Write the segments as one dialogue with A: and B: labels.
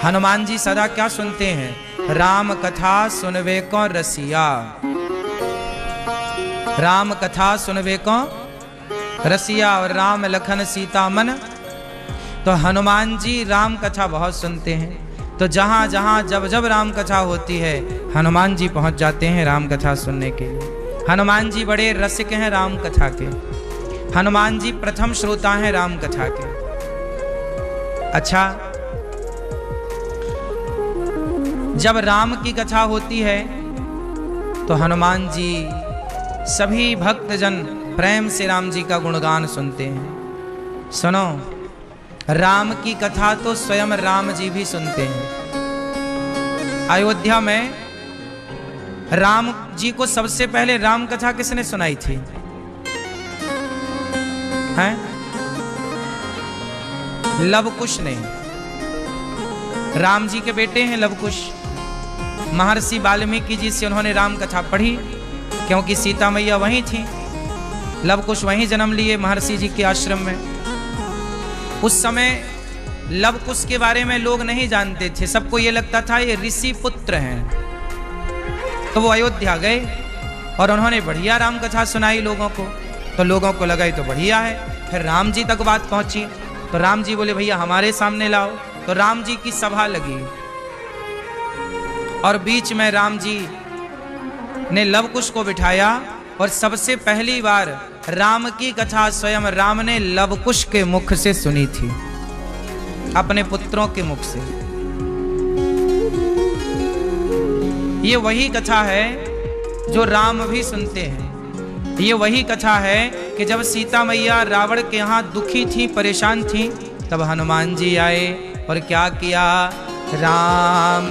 A: हनुमान जी सदा क्या सुनते हैं? राम कथा सुनवे को रसिया। राम कथा सुनवे को रसिया और राम लखन सीता मन। तो हनुमान जी राम कथा बहुत सुनते हैं। तो जहाँ जहाँ जब जब राम कथा होती है हनुमान जी पहुँच जाते हैं राम कथा सुनने के लिए। हनुमान जी बड़े रसिक हैं राम कथा के। हनुमान जी प्रथम श्रोता हैं राम कथा के। अच्छा, जब राम की कथा होती है तो हनुमान जी सभी भक्तजन प्रेम से राम जी का गुणगान सुनते हैं। सुनो, राम की कथा तो स्वयं राम जी भी सुनते हैं। अयोध्या में राम जी को सबसे पहले राम कथा किसने सुनाई थी? हैं? लवकुश ने। राम जी के बेटे हैं लवकुश। महर्षि वाल्मीकि जी से उन्होंने राम कथा पढ़ी, क्योंकि सीता मैया वहीं थी। लवकुश वहीं जन्म लिए महर्षि जी के आश्रम में। उस समय लवकुश के बारे में लोग नहीं जानते थे, सबको ये लगता था ये ऋषि पुत्र हैं। तो वो अयोध्या गए और उन्होंने बढ़िया राम कथा सुनाई लोगों को। तो लोगों को लगा ये तो बढ़िया है। फिर राम जी तक बात पहुंची तो राम जी बोले भैया हमारे सामने लाओ। तो राम जी की सभा लगी और बीच में राम जी ने लवकुश को बिठाया और सबसे पहली बार राम की कथा स्वयं राम ने लवकुश के मुख से सुनी थी, अपने पुत्रों के मुख से। ये वही कथा है जो राम भी सुनते हैं। ये वही कथा है कि जब सीता मैया रावण के यहाँ दुखी थी, परेशान थी, तब हनुमान जी आए और क्या किया? राम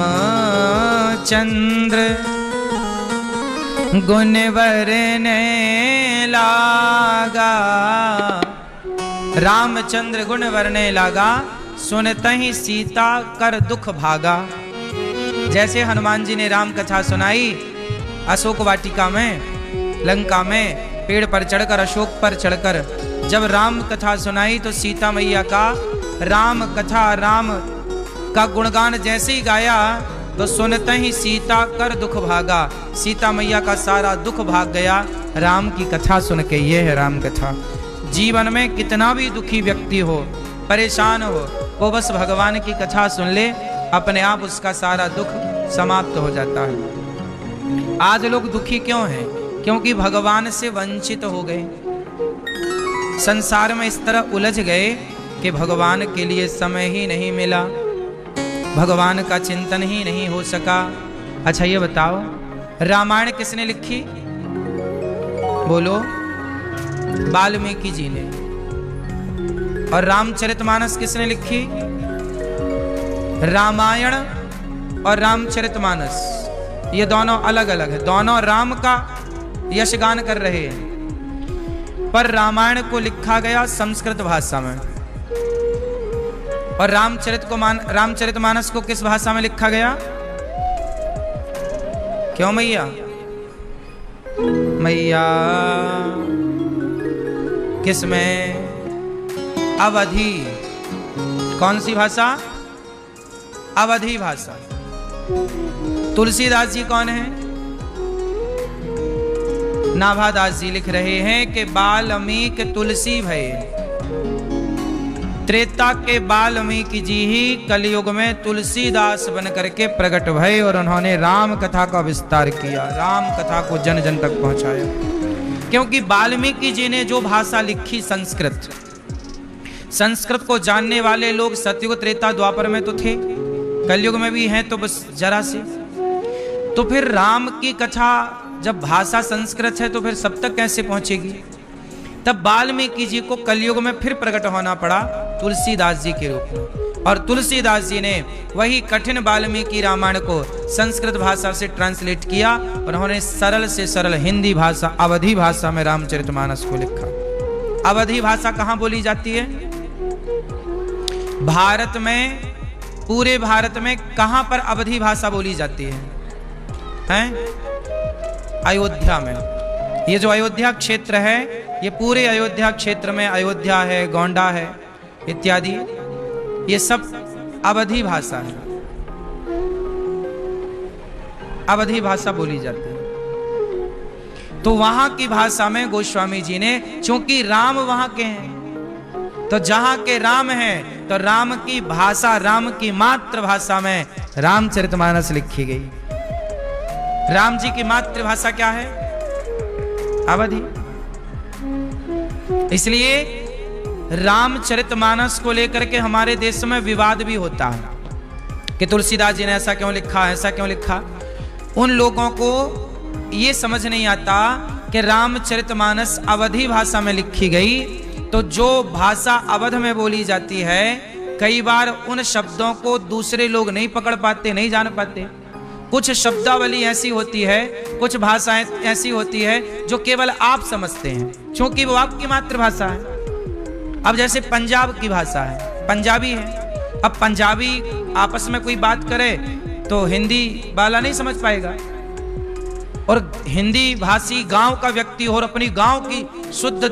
A: चंद्र गुण वरने लागा। रामचंद्र गुण वरने लागा, सुनते ही सीता कर दुख भागा। जैसे हनुमान जी ने राम कथा सुनाई अशोक वाटिका में, लंका में पेड़ पर चढ़कर, अशोक पर चढ़कर जब राम कथा सुनाई तो सीता मैया का राम कथा, राम का गुणगान जैसे ही गाया तो सुनते ही सीता कर दुख भागा। सीता मैया का सारा दुख भाग गया राम की कथा सुन के। ये है राम कथा। जीवन में कितना भी दुखी व्यक्ति हो, परेशान हो, वो बस भगवान की कथा सुन ले, अपने आप उसका सारा दुख समाप्त हो जाता है। आज लोग दुखी क्यों हैं? क्योंकि भगवान से वंचित हो गए, संसार में इस तरह उलझ गए कि भगवान के लिए समय ही नहीं मिला, भगवान का चिंतन ही नहीं हो सका। अच्छा ये बताओ, रामायण किसने लिखी? बोलो। वाल्मीकि जी ने। और रामचरितमानस किसने लिखी? रामायण और रामचरितमानस ये दोनों अलग अलग है। दोनों राम का यशगान कर रहे हैं, पर रामायण को लिखा गया संस्कृत भाषा में और रामचरितमानस को किस भाषा में लिखा गया? क्यों मैया? मैया किस में? अवधी। कौन सी भाषा? अवधी भाषा। तुलसीदास जी कौन है? नाभादास जी लिख रहे हैं कि वाल्मीकि तुलसी भय। त्रेता के वाल्मीकि जी ही कलयुग में तुलसीदास बन करके प्रकट भये और उन्होंने राम कथा का विस्तार किया, राम कथा को जन जन तक पहुंचाया। क्योंकि वाल्मीकि जी ने जो भाषा लिखी संस्कृत, संस्कृत को जानने वाले लोग सतयुग त्रेता द्वापर में तो थे, कलयुग में भी हैं तो बस जरा से। तो फिर राम की कथा जब भाषा संस्कृत है तो फिर सब तक कैसे पहुंचेगी? तब वाल्मीकि जी को कलयुग में फिर प्रकट होना पड़ा तुलसीदास जी के रूप में। और तुलसीदास जी ने वही कठिन वाल्मीकि रामायण को संस्कृत भाषा से ट्रांसलेट किया और उन्होंने सरल से सरल हिंदी भाषा, अवधी भाषा में रामचरितमानस को लिखा। अवधी भाषा कहाँ बोली जाती है? भारत में, पूरे भारत में कहाँ पर अवधी भाषा बोली जाती है? अयोध्या में। ये जो अयोध्या क्षेत्र है, ये पूरे अयोध्या क्षेत्र में, अयोध्या है, गोंडा है इत्यादि, ये सब अवधी भाषा है। अवधी भाषा बोली जाती है। तो वहां की भाषा में गोस्वामी जी ने, चूंकि राम वहां के हैं, तो जहां के राम हैं, तो राम की भाषा, राम की मातृभाषा में रामचरितमानस लिखी गई। राम जी की मातृभाषा क्या है? अवधी। इसलिए रामचरितमानस को लेकर के हमारे देश में विवाद भी होता है कि तुलसीदास जी ने ऐसा क्यों लिखा, ऐसा क्यों लिखा। उन लोगों को ये समझ नहीं आता कि रामचरितमानस अवधी भाषा में लिखी गई, तो जो भाषा अवध में बोली जाती है, कई बार उन शब्दों को दूसरे लोग नहीं पकड़ पाते, नहीं जान पाते। कुछ शब्दावली ऐसी होती है, कुछ भाषाएं ऐसी होती है जो केवल आप समझते हैं, क्योंकि वो आपकी मातृभाषा है। अब जैसे पंजाब की भाषा है, पंजाबी है। अब पंजाबी आपस में कोई बात करे तो हिंदी वाला नहीं समझ पाएगा, और हिंदी भाषी गांव का व्यक्ति और अपनी गांव की शुद्ध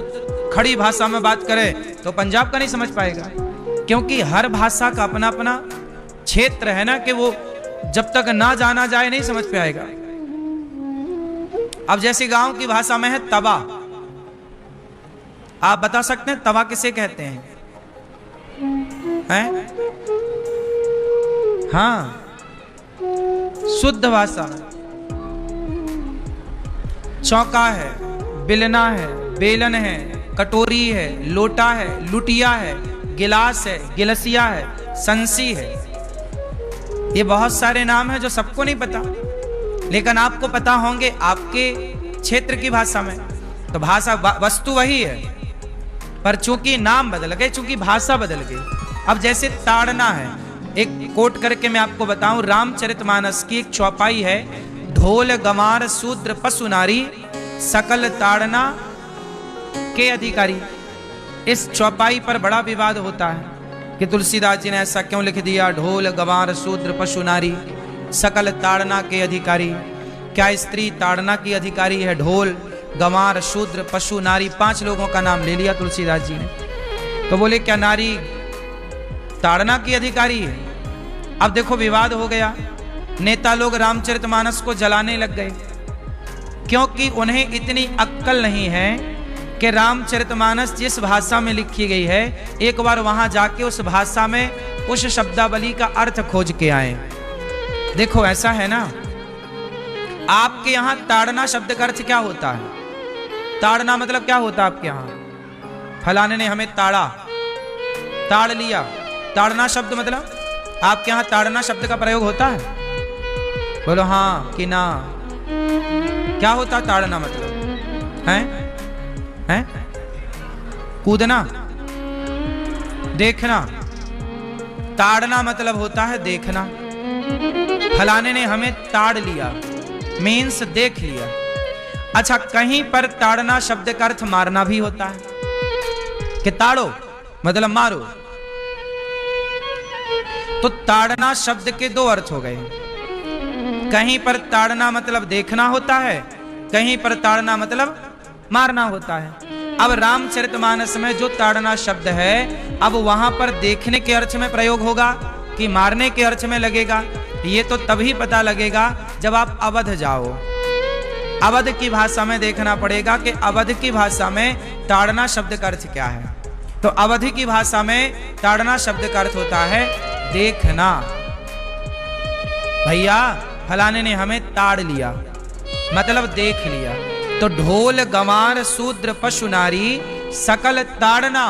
A: खड़ी भाषा में बात करे तो पंजाब का नहीं समझ पाएगा, क्योंकि हर भाषा का अपना अपना क्षेत्र है ना, कि वो जब तक ना जाना जाए नहीं समझ पे आएगा। अब जैसे गांव की भाषा में है तवा, आप बता सकते हैं तवा किसे कहते हैं? हैं? हाँ, शुद्ध भाषा। चौका है, बिलना है, बेलन है, कटोरी है, लोटा है, लुटिया है, गिलास है, गिलसिया है, संसी है। ये बहुत सारे नाम हैं जो सबको नहीं पता, लेकिन आपको पता होंगे आपके क्षेत्र की भाषा में। तो भाषा वस्तु वही है, पर चूंकि नाम बदल गए, चूंकि भाषा बदल गई। अब जैसे ताड़ना है, एक कोट करके मैं आपको बताऊं, रामचरितमानस की एक चौपाई है, ढोल गंवार शूद्र पशु नारी सकल ताड़ना के अधिकारी। इस चौपाई पर बड़ा विवाद होता है कि तुलसीदास जी ने ऐसा क्यों लिख दिया, ढोल गंवार शूद्र पशु नारी सकल ताड़ना के अधिकारी। क्या स्त्री ताड़ना की अधिकारी है? ढोल गंवार शूद्र पशु नारी, 5 लोगों का नाम ले लिया तुलसीदास जी ने। तो बोले क्या नारी ताड़ना की अधिकारी है? अब देखो विवाद हो गया, नेता लोग रामचरितमानस को जलाने लग गए, क्योंकि उन्हें इतनी अक्ल नहीं है कि रामचरितमानस जिस भाषा में लिखी गई है, एक बार वहां जाके उस भाषा में उस शब्दावली का अर्थ खोज के आए। देखो ऐसा है ना, आपके यहां ताड़ना शब्द का अर्थ क्या होता है? ताड़ना मतलब क्या होता है आपके यहां? फलाने ने हमें ताड़ा, ताड़ लिया। ताड़ना शब्द मतलब आपके यहां ताड़ना शब्द का प्रयोग होता है? बोलो हाँ कि ना। क्या होता है ताड़ना मतलब? हैं? कूदना, देखना। ताड़ना मतलब होता है देखना। फलाने ने हमें ताड़ लिया, मीन्स देख लिया। अच्छा, कहीं पर ताड़ना शब्द का अर्थ मारना भी होता है कि ताड़ो मतलब मारो। तो ताड़ना शब्द के 2 अर्थ हो गए। कहीं पर ताड़ना मतलब देखना होता है, कहीं पर ताड़ना मतलब मारना होता है। अब रामचरितमानस में जो ताड़ना शब्द है, अब वहां पर देखने के अर्थ में प्रयोग होगा कि मारने के अर्थ में लगेगा? ये तो तभी पता लगेगा जब आप अवध जाओ। अवध की भाषा में देखना पड़ेगा कि अवध की भाषा में ताड़ना शब्द का अर्थ क्या है। तो अवध की भाषा में ताड़ना शब्द का अर्थ होता है देखना। भैया फलाने ने हमें ताड़ लिया मतलब देख लिया। तो ढोल गंवार शूद्र पशु नारी सकल ताड़ना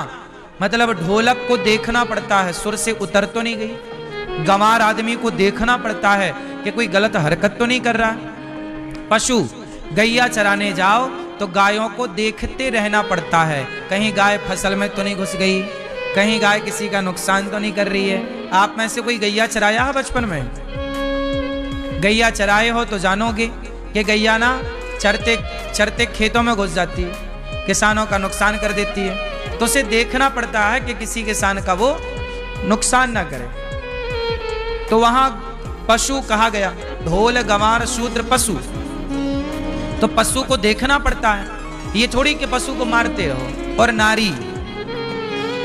A: मतलब ढोलक को देखना पड़ता है, सुर से उतर तो नहीं गई। गंवार आदमी को देखना पड़ता है कि कोई गलत हरकत तो नहीं कर रहा। पशु गैया चराने जाओ तो गायों को देखते रहना पड़ता है, कहीं गाय फसल में तो नहीं घुस गई, कहीं गाय किसी का नुकसान तो नहीं कर रही है। आप में से कोई गैया चराया है बचपन में? गैया चराए हो तो जानोगे कि गैया ना चरते चरते खेतों में घुस जाती है, किसानों का नुकसान कर देती है। तो उसे देखना पड़ता है कि किसी किसान का वो नुकसान ना करे। तो वहां पशु कहा गया, ढोल गंवार शूद्र पशु। तो पशु को देखना पड़ता है, ये थोड़ी कि पशु को मारते रहो। और नारी,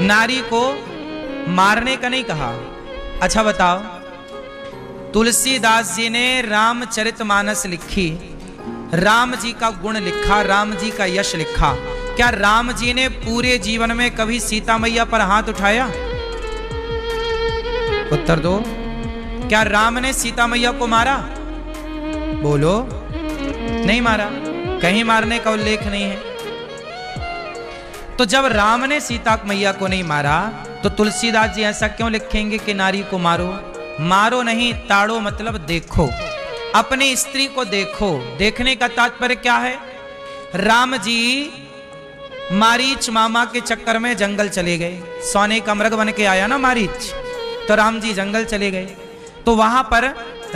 A: नारी को मारने का नहीं कहा। अच्छा बताओ, तुलसीदास जी ने रामचरितमानस लिखी, राम जी का गुण लिखा, राम जी का यश लिखा। क्या राम जी ने पूरे जीवन में कभी सीता मैया पर हाथ उठाया? उत्तर दो। क्या राम ने सीता मैया को मारा? बोलो। नहीं मारा, कहीं मारने का उल्लेख नहीं है। तो जब राम ने सीता मैया को नहीं मारा तो तुलसीदास जी ऐसा क्यों लिखेंगे कि नारी को मारो? मारो नहीं, ताड़ो मतलब देखो, अपनी स्त्री को देखो। देखने का तात्पर्य क्या है? राम जी मारीच मामा के चक्कर में जंगल चले गए। सोने का मृग बन के आया ना मारीच, तो राम जी जंगल चले गए। तो वहां पर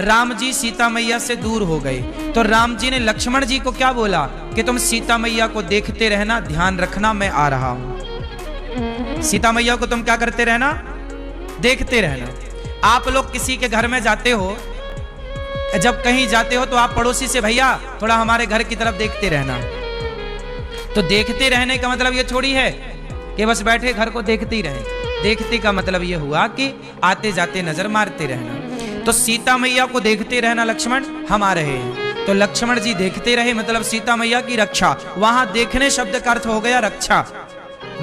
A: राम जी सीता मैया से दूर हो गए। तो राम जी ने लक्ष्मण जी को क्या बोला कि तुम सीता मैया को देखते रहना, ध्यान रखना, मैं आ रहा हूं। सीता मैया को तुम क्या करते रहना? देखते रहना। आप लोग किसी के घर में जाते हो, जब कहीं जाते हो तो आप पड़ोसी से भैया थोड़ा हमारे घर की तरफ देखते रहना। तो देखते रहने का मतलब ये थोड़ी है कि बस बैठे घर को देखते ही रहे। देखते का मतलब ये हुआ कि आते जाते नजर मारते रहना। तो सीता मैया को देखते रहना लक्ष्मण, हम आ रहे हैं। तो लक्ष्मण जी देखते रहे, मतलब सीता मैया की रक्षा। वहां देखने शब्द का अर्थ हो गया रक्षा।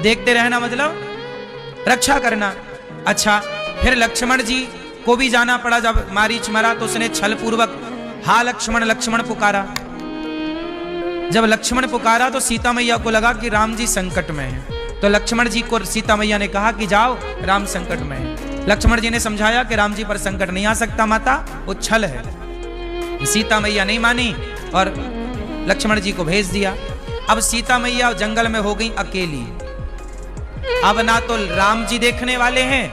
A: देखते रहना मतलब रक्षा करना। अच्छा, फिर लक्ष्मण जी को भी जाना पड़ा। जब मारीच मरा तो उसने छल पूर्वक हा लक्ष्मण लक्ष्मण पुकारा। जब लक्ष्मण पुकारा तो सीता मैया को लगा कि राम जी संकट में हैं। तो लक्ष्मण जी को सीता मैया ने कहा कि जाओ, राम संकट में है। लक्ष्मण जी ने समझाया कि राम जी पर संकट नहीं आ सकता माता, वो छल है। सीता मैया नहीं मानी और लक्ष्मण जी को भेज दिया। अब सीता मैया जंगल में हो गई अकेली। अब ना तो राम जी देखने वाले हैं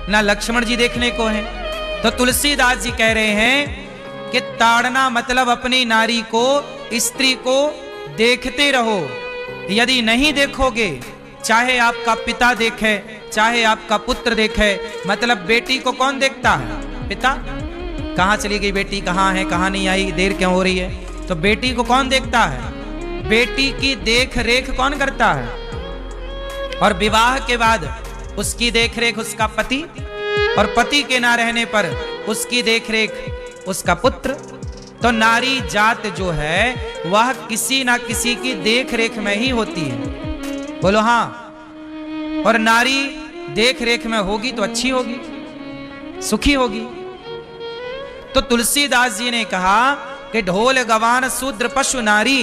A: ना लक्ष्मण जी देखने को हैं। तो तुलसीदास जी कह रहे हैं कि ताड़ना मतलब अपनी नारी को, स्त्री को देखते रहो। यदि नहीं देखोगे, चाहे आपका पिता देखे, चाहे आपका पुत्र देखे, मतलब बेटी को कौन देखता है? पिता। कहां चली गई बेटी, कहां है, कहां नहीं आई, देर क्यों हो रही है? तो बेटी को कौन देखता है? बेटी की देख रेख कौन करता है? और विवाह के बाद उसकी देख रेख उसका पति, और पति के ना रहने पर उसकी देख रेख उसका पुत्र। तो नारी जात जो है वह किसी ना किसी की देख रेख में ही होती है। बोलो हाँ। और नारी देख रेख में होगी तो अच्छी होगी, सुखी होगी। तो तुलसीदास जी ने कहा कि ढोल गवान शूद्र पशु नारी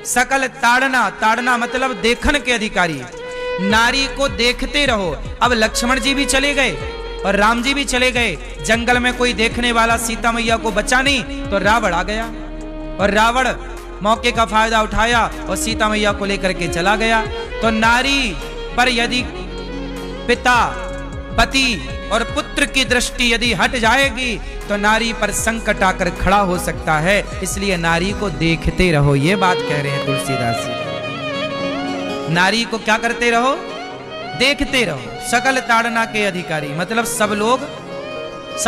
A: सकल ताड़ना। ताड़ना मतलब देखन के अधिकारी। नारी को देखते रहो। अब लक्ष्मण जी भी चले गए और राम जी भी चले गए। जंगल में कोई देखने वाला सीता मैया को बचा नहीं, तो रावण आ गया और रावण मौके का फायदा उठाया और सीता मैया को लेकर के चला गया। तो नारी पर यदि पिता, पति और पुत्र की दृष्टि यदि हट जाएगी तो नारी पर संकट आकर खड़ा हो सकता है। इसलिए नारी को देखते रहो, ये बात कह रहे हैं तुलसीदास जी। नारी को क्या करते रहो? देखते रहो। सकल ताड़ना के अधिकारी मतलब सब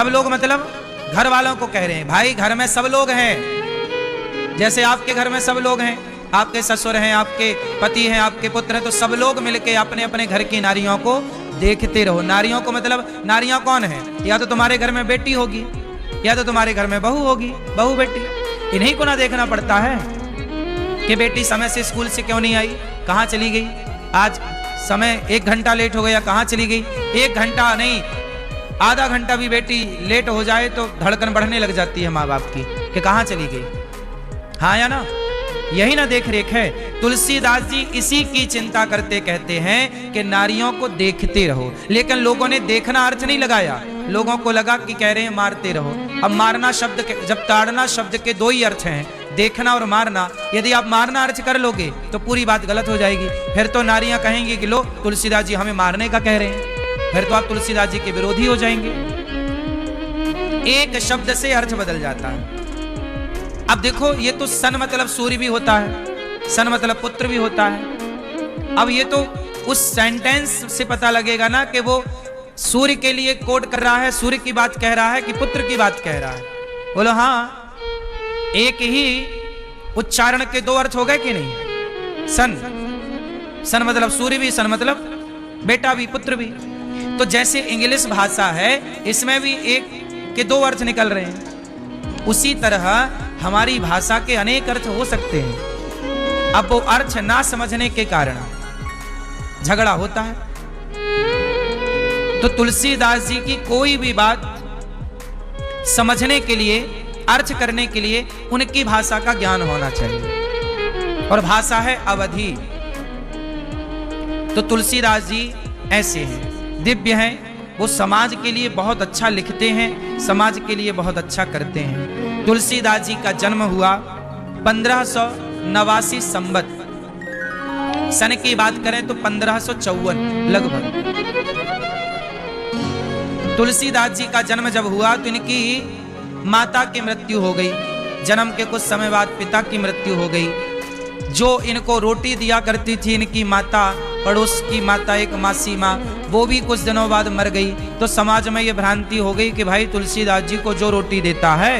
A: लोग मतलब घर वालों को कह रहे हैं। भाई घर में सब लोग हैं, जैसे आपके घर में सब लोग हैं, आपके ससुर हैं, आपके पति हैं, आपके पुत्र हैं, तो सब लोग मिलके अपने अपने घर की नारियों को देखते रहो। नारियों को मतलब नारियां कौन है? या तो तुम्हारे घर में बेटी होगी, या तो तुम्हारे घर में बहू होगी, बहू बेटी। इन्हीं को ना देखना पड़ता है कि बेटी समय से स्कूल से क्यों नहीं आई, कहाँ चली गई, आज समय 1 घंटा लेट हो गया, कहाँ चली गई। 1 घंटा नहीं, आधा घंटा भी बेटी लेट हो जाए तो धड़कन बढ़ने लग जाती है माँ बाप की कि कहाँ चली गई। हाँ या ना? यही ना देख रेख है। तुलसीदास जी इसी की चिंता करते कहते हैं कि नारियों को देखते रहो। लेकिन लोगों ने देखना अर्थ नहीं लगाया, लोगों को लगा कि कह रहे हैं मारते रहो। अब मारना शब्द के, जब ताड़ना शब्द के 2 ही अर्थ हैं, देखना और मारना। यदि आप मारना अर्थ कर लोगे तो पूरी बात गलत हो जाएगी। फिर तो नारियां कहेंगी कि लो तुलसीदास जी हमें मारने का कह रहे हैं, फिर तो आप तुलसीदास जी के विरोधी हो जाएंगे। एक शब्द से अर्थ बदल जाता है। अब देखो, ये तो सन मतलब सूर्य भी होता है, सन मतलब पुत्र भी होता है। अब ये तो उस सेंटेंस से पता लगेगा ना कि वो सूर्य के लिए कोट कर रहा है, सूर्य की बात कह रहा है कि पुत्र की बात कह रहा है। बोलो हाँ। एक ही उच्चारण के 2 अर्थ हो गए कि नहीं? सन मतलब सूर्य भी, सन मतलब बेटा भी, पुत्र भी। तो जैसे इंग्लिश भाषा है, इसमें भी एक कि दो अर्थ निकल रहे हैं। उसी तरह हमारी भाषा के अनेक अर्थ हो सकते हैं। अब वो अर्थ ना समझने के कारण झगड़ा होता है। तो तुलसीदास जी की कोई भी बात समझने के लिए, अर्थ करने के लिए उनकी भाषा का ज्ञान होना चाहिए, और भाषा है अवधि। तो तुलसीदास जी ऐसे हैं, दिव्य हैं। वो समाज के लिए बहुत अच्छा लिखते हैं, समाज के लिए बहुत अच्छा करते हैं। तुलसीदास जी का जन्म हुआ 1589 संवत, सन की बात करें तो 1554 लगभग। तुलसीदास जी का जन्म जब हुआ तो इनकी माता की मृत्यु हो गई। जन्म के कुछ समय बाद पिता की मृत्यु हो गई। जो इनको रोटी दिया करती थी इनकी माता, पड़ोस की माता, एक मासी माँ, वो भी कुछ दिनों बाद मर गई। तो समाज में ये भ्रांति हो गई कि भाई तुलसीदास जी को जो रोटी देता है,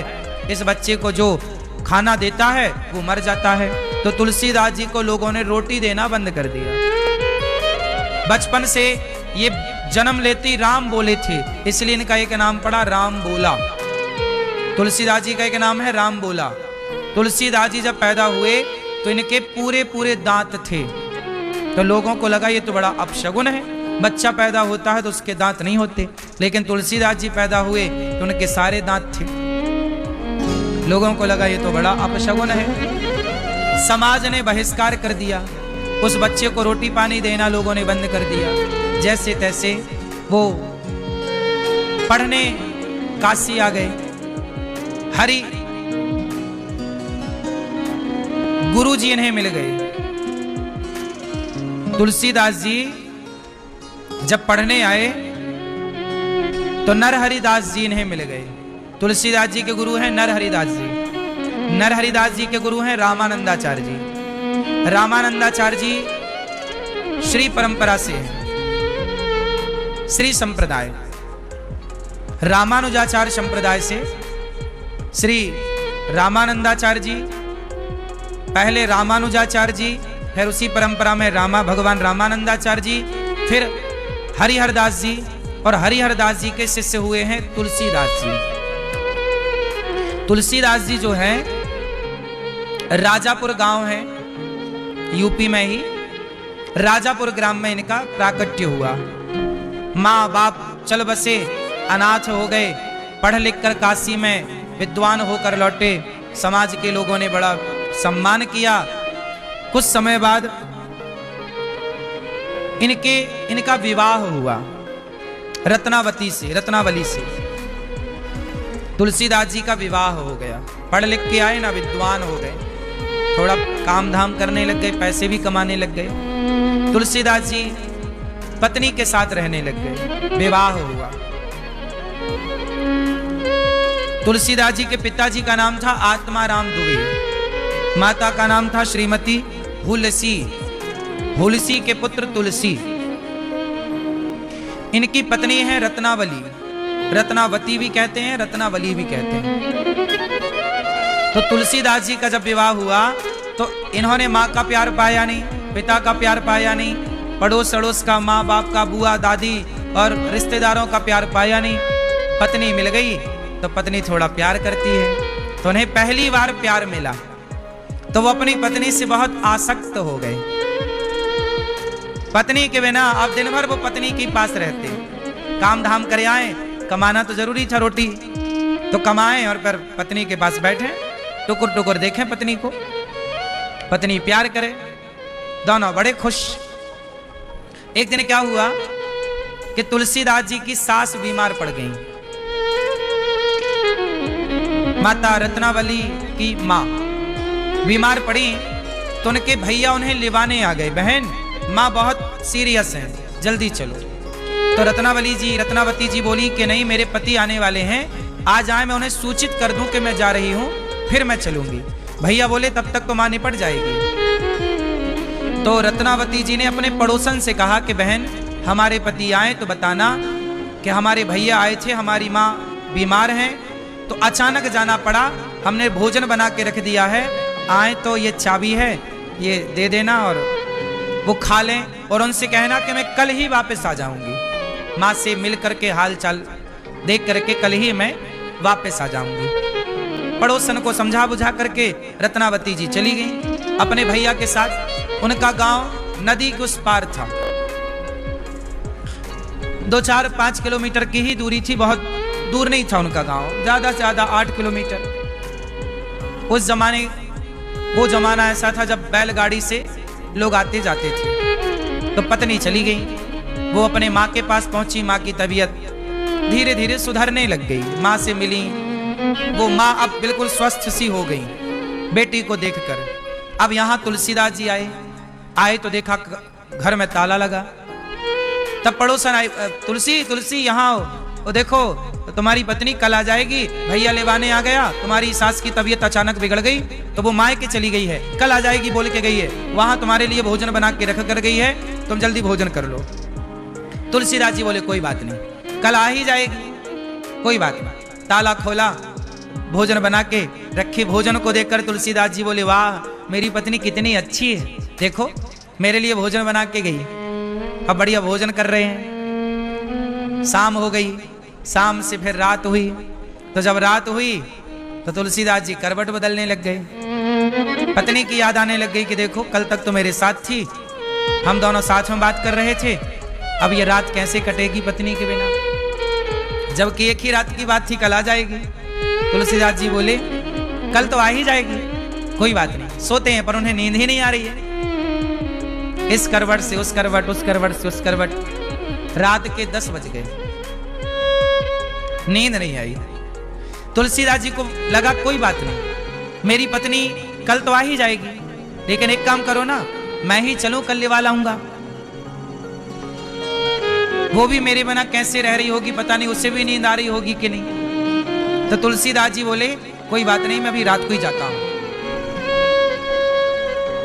A: इस बच्चे को जो खाना देता है, वो मर जाता है। तो तुलसीदास जी को लोगों ने रोटी देना बंद कर दिया। बचपन से ये जन्म लेते ही राम बोले थे, इसलिए इनका एक नाम पड़ा राम बोला। तुलसीदास जी का एक नाम है राम बोला। तुलसीदास जी जब पैदा हुए तो इनके पूरे पूरे दांत थे। तो लोगों को लगा ये तो बड़ा अपशगुन है, बच्चा पैदा होता है तो उसके दांत नहीं होते। लेकिन तुलसीदास जी पैदा हुए तो उनके सारे दांत थे। लोगों को लगा ये तो बड़ा अपशगुन है। समाज ने बहिष्कार कर दिया, उस बच्चे को रोटी पानी देना लोगों ने बंद कर दिया। जैसे तैसे वो पढ़ने काशी आ गए। हरि गुरु जी इन्हें मिल गए। तुलसीदास जी जब पढ़ने आए तो नरहरिदास जी इन्हें मिल गए। तुलसीदास जी के गुरु हैं नरहरिदास जी। नरहरिदास जी के गुरु हैं रामानंदाचार्य जी। रामानंदाचार्य जी श्री परंपरा से हैं, श्री संप्रदाय। रामानुजाचार्य संप्रदाय से श्री रामानंदाचार्य जी, पहले रामानुजाचार्य जी, फिर उसी परंपरा में भगवान रामानंदाचार्य जी, फिर हरिहरदास जी, और हरिहरदास जी के शिष्य हुए हैं तुलसीदास जी। तुलसीदास जी जो है राजापुर गांव है, यूपी में ही राजापुर ग्राम में इनका प्राकट्य हुआ। माँ बाप चल बसे, अनाथ हो गए, पढ़ लिख कर काशी में विद्वान होकर लौटे। समाज के लोगों ने बड़ा सम्मान किया। कुछ समय बाद इनका विवाह हुआ रत्नावली से। तुलसीदास जी का विवाह हो गया। पढ़ लिख के आए ना, विद्वान हो गए, थोड़ा काम धाम करने लग गए, पैसे भी कमाने लग गए। तुलसीदास जी पत्नी के साथ रहने लग गए, विवाह हुआ। तुलसीदास जी के पिताजी का नाम था आत्माराम दुबे, माता का नाम था श्रीमती हुलसी, हुलसी के पुत्र तुलसी। इनकी पत्नी है रत्नावली, रत्नावती भी कहते हैं, रत्नावली भी कहते हैं। तो तुलसीदास जी का जब विवाह हुआ तो इन्होंने माँ का प्यार पाया नहीं, पिता का प्यार पाया नहीं, पड़ोस अड़ोस का, माँ बाप का, बुआ दादी और रिश्तेदारों का प्यार पाया नहीं। पत्नी मिल गई तो पत्नी थोड़ा प्यार करती है, तो उन्हें पहली बार प्यार मिला तो वो अपनी पत्नी से बहुत आसक्त हो गए। पत्नी के बिना अब दिन भर वो पत्नी के पास रहते, काम धाम करे आए, कमाना तो जरूरी था रोटी, तो कमाएं और फिर पत्नी के पास बैठे, टुकुर टुकुर देखें पत्नी को, पत्नी प्यार करे, दोनों बड़े खुश। एक दिन क्या हुआ कि तुलसीदास जी की सास बीमार पड़ गई। माता रत्नावली की माँ बीमार पड़ी तो उनके भैया उन्हें लिवाने आ गए, बहन माँ बहुत सीरियस हैं, जल्दी चलो। तो रत्नावती जी बोली कि नहीं, मेरे पति आने वाले हैं, आज आए, मैं उन्हें सूचित कर दूं कि मैं जा रही हूं, फिर मैं चलूंगी। भैया बोले तब तक तो माँ निपट जाएगी। तो रत्नावती जी ने अपने पड़ोसन से कहा कि बहन हमारे पति आए तो बताना कि हमारे भैया आए थे, हमारी माँ बीमार हैं, तो अचानक जाना पड़ा, हमने भोजन बना के रख दिया है, आए तो ये चाबी है, ये दे देना और वो खा लें, और उनसे कहना कि मैं कल ही वापस आ जाऊंगी। माँ से मिल करके हाल चाल देख करके कल ही मैं वापस आ जाऊंगी। पड़ोसन को समझा बुझा करके रत्नावती जी चली गई अपने भैया के साथ। उनका गांव नदी के उस पार था, 2-4-5 किलोमीटर की ही दूरी थी, बहुत दूर नहीं था उनका गांव, ज्यादा से ज्यादा 8 किलोमीटर। उस जमाने वो जमाना ऐसा था जब बैलगाड़ी से लोग आते जाते थे। तो पत्नी चली गई, वो अपने माँ के पास पहुंची। माँ की तबीयत धीरे धीरे सुधरने लग गई, माँ से मिली। वो माँ अब बिल्कुल स्वस्थ सी हो गई बेटी को देखकर। अब यहाँ तुलसीदास जी आए तो देखा घर में ताला लगा। तब पड़ोसन आई, तुलसी तुलसी यहाँ आओ, वो देखो तो तुम्हारी पत्नी कल आ जाएगी, भैया लेवाने आ गया, तुम्हारी सास की तबीयत अचानक बिगड़ गई तो वो मायके चली गई है, कल आ जाएगी बोल के गई है, वहां तुम्हारे लिए भोजन बना के रख कर गई है, तुम जल्दी भोजन कर लो। तुलसीदास जी बोले कोई बात नहीं, कल आ ही जाएगी, कोई बात नहीं। ताला खोला, भोजन बना के रखे। भोजन को देखकर तुलसीदास जी बोले वाह मेरी पत्नी कितनी अच्छी है, देखो मेरे लिए भोजन बना के गई। अब बढ़िया भोजन कर रहे हैं। शाम हो गई, शाम से फिर रात हुई। तो जब रात हुई तो तुलसीदास जी करवट बदलने लग गए। पत्नी की याद आने लग गई कि देखो कल तक तो मेरे साथ थी, हम दोनों साथ में बात कर रहे थे, अब ये रात कैसे कटेगी पत्नी के बिना, जबकि एक ही रात की बात थी, कल आ जाएगी। तुलसीदास जी बोले कल तो आ ही जाएगी, कोई बात नहीं। सोते हैं पर उन्हें नींद ही नहीं आ रही है, इस करवट से उस करवट, उस करवट से उस करवट। रात के 10 बज गए, नींद नहीं आई। तुलसीदास जी को लगा कोई बात नहीं, मेरी पत्नी कल तो आ ही जाएगी, लेकिन एक काम करो ना, मैं ही चलूं कल लेवा लाऊंगा। वो भी मेरे बिना कैसे रह रही होगी पता नहीं, उसे भी नींद आ रही होगी कि नहीं। तो तुलसीदास जी बोले कोई बात नहीं, मैं अभी रात को ही जाता हूं।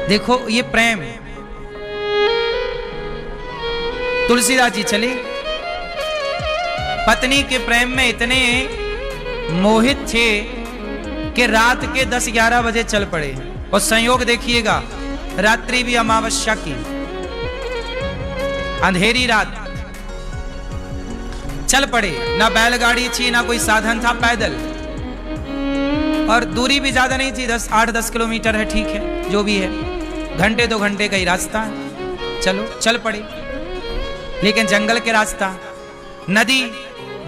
A: देखो ये प्रेम। तुलसीदास जी चले, पत्नी के प्रेम में इतने मोहित थे कि रात के 10-11 बजे चल पड़े। और संयोग देखिएगा, रात्रि भी अमावस्या की, अंधेरी रात चल पड़े। ना बैलगाड़ी थी ना कोई साधन था, पैदल। और दूरी भी ज्यादा नहीं थी, 8-10 किलोमीटर है, ठीक है जो भी है, घंटे 2 घंटे का ही रास्ता है। चलो चल पड़े, लेकिन जंगल के रास्ता, नदी,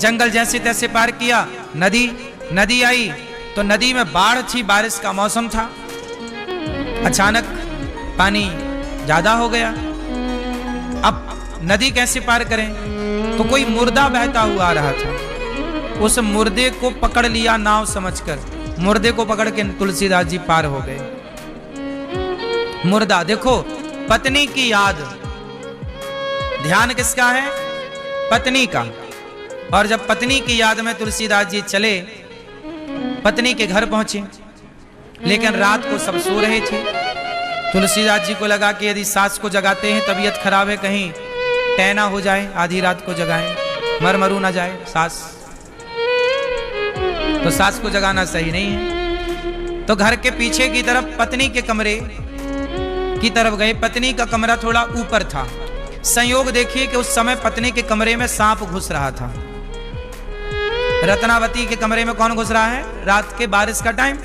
A: जंगल जैसे तैसे पार किया। नदी आई तो नदी में बाढ़ थी, बारिश का मौसम था। अचानक पानी ज्यादा हो गया। अब नदी कैसे पार करें, तो कोई मुर्दा बहता हुआ आ रहा था, उस मुर्दे को पकड़ लिया नाव समझकर। मुर्दे को पकड़ के तुलसीदास जी पार हो गए। मुर्दा, देखो पत्नी की याद, ध्यान किसका है, पत्नी का। और जब पत्नी की याद में तुलसीदास जी चले, पत्नी के घर पहुंचे, लेकिन रात को सब सो रहे थे। तुलसीदास जी को लगा कि यदि सास को जगाते हैं, तबीयत खराब है, कहीं टैना हो जाए, आधी रात को जगाएं, मरू ना जाए सास, तो सास को जगाना सही नहीं है। तो घर के पीछे की तरफ पत्नी के कमरे की तरफ गए। पत्नी का कमरा थोड़ा ऊपर था। संयोग देखिए कि उस समय पत्नी के कमरे में सांप घुस रहा था। रत्नावती के कमरे में कौन घुस रहा है, रात के बारिश का टाइम,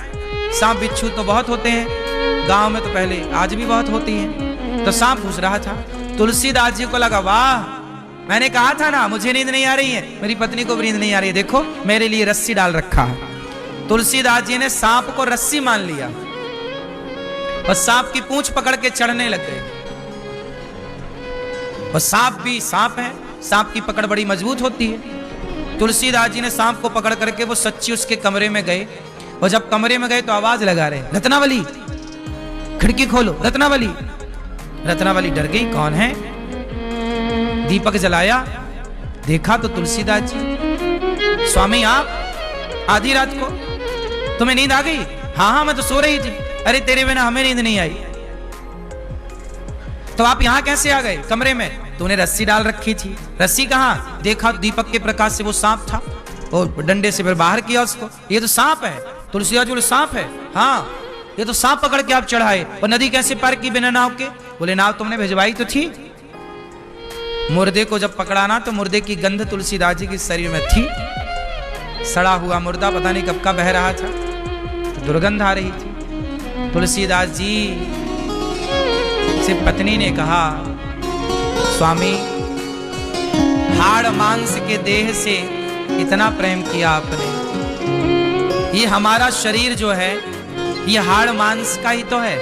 A: सांप बिच्छू तो बहुत होते हैं गांव में, तो पहले आज भी बहुत होती हैं, तो सांप घुस रहा था। तुलसीदास जी को लगा वाह, मैंने कहा था ना मुझे नींद नहीं आ रही है, मेरी पत्नी को भी नींद नहीं आ रही है, देखो मेरे लिए रस्सी डाल रखा है। तुलसीदास जी ने सांप को रस्सी मान लिया और सांप की पूंछ पकड़ के चढ़ने लग गए। और सांप भी सांप है, सांप की पकड़ बड़ी मजबूत होती है। तुलसीदास जी ने सांप को पकड़ करके वो सच्ची उसके कमरे में गए। और जब कमरे में गए तो आवाज लगा रहे, रत्नावली खिड़की खोलो, रत्नावली। रत्नावली डर गई, कौन है। दीपक जलाया, देखा तो तुलसीदास जी। स्वामी आप आधी रात को तुम्हें नींद आ गई? हाँ मैं तो सो रही थी। अरे तेरे बिना हमें नींद नहीं आई। तो आप यहां कैसे आ गए कमरे में? तूने रस्सी डाल रखी थी। रस्सी कहाँ? देखा दीपक के प्रकाश से वो सांप था और डंडे से फिर बाहर किया उसको। ये तो सांप है। तुलसीदास जी बोले सांप है? हाँ, ये तो सांप पकड़ के आप चढ़ाए। और नदी कैसे पार की बिना नाव के? बोले नाव तुमने भिजवाई तो थी। मुर्दे को जब पकड़ाना तो मुर्दे की गंध तुलसीदास जी के शरीर में थी। सड़ा हुआ मुर्दा पता नहीं कब का बह रहा था, तो दुर्गंध आ रही थी। तुलसीदास जी से पत्नी ने कहा, स्वामी हाड़ मांस के देह से इतना प्रेम किया आपने, ये हमारा शरीर जो है ये हाड़ मांस का ही तो है।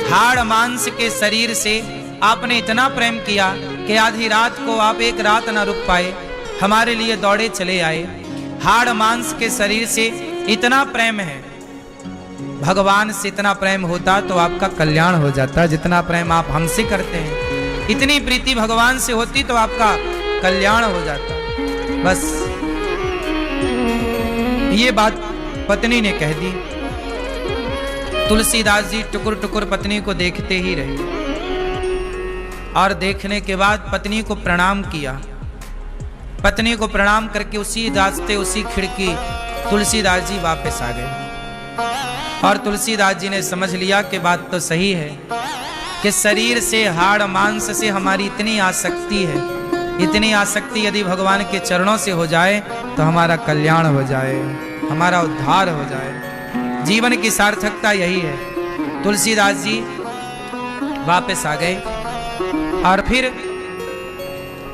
A: हाड़ मांस के शरीर से आपने इतना प्रेम किया कि आधी रात को आप एक रात ना रुक पाए, हमारे लिए दौड़े चले आए। हाड़ मांस के शरीर से इतना प्रेम है, भगवान से इतना प्रेम होता तो आपका कल्याण हो जाता। जितना प्रेम आप हमसे करते हैं, इतनी प्रीति भगवान से होती तो आपका कल्याण हो जाता। बस ये बात पत्नी ने कह दी। तुलसीदास जी टुकुर टुकुर पत्नी को देखते ही रहे और देखने के बाद पत्नी को प्रणाम किया। पत्नी को प्रणाम करके उसी रास्ते उसी खिड़की तुलसीदास जी वापस आ गए। और तुलसीदास जी ने समझ लिया कि बात तो सही है कि शरीर से हाड़ मांस से हमारी इतनी आसक्ति है, इतनी आसक्ति यदि भगवान के चरणों से हो जाए तो हमारा कल्याण हो जाए, हमारा उद्धार हो जाए। जीवन की सार्थकता यही है। तुलसीदास जी वापस आ गए और फिर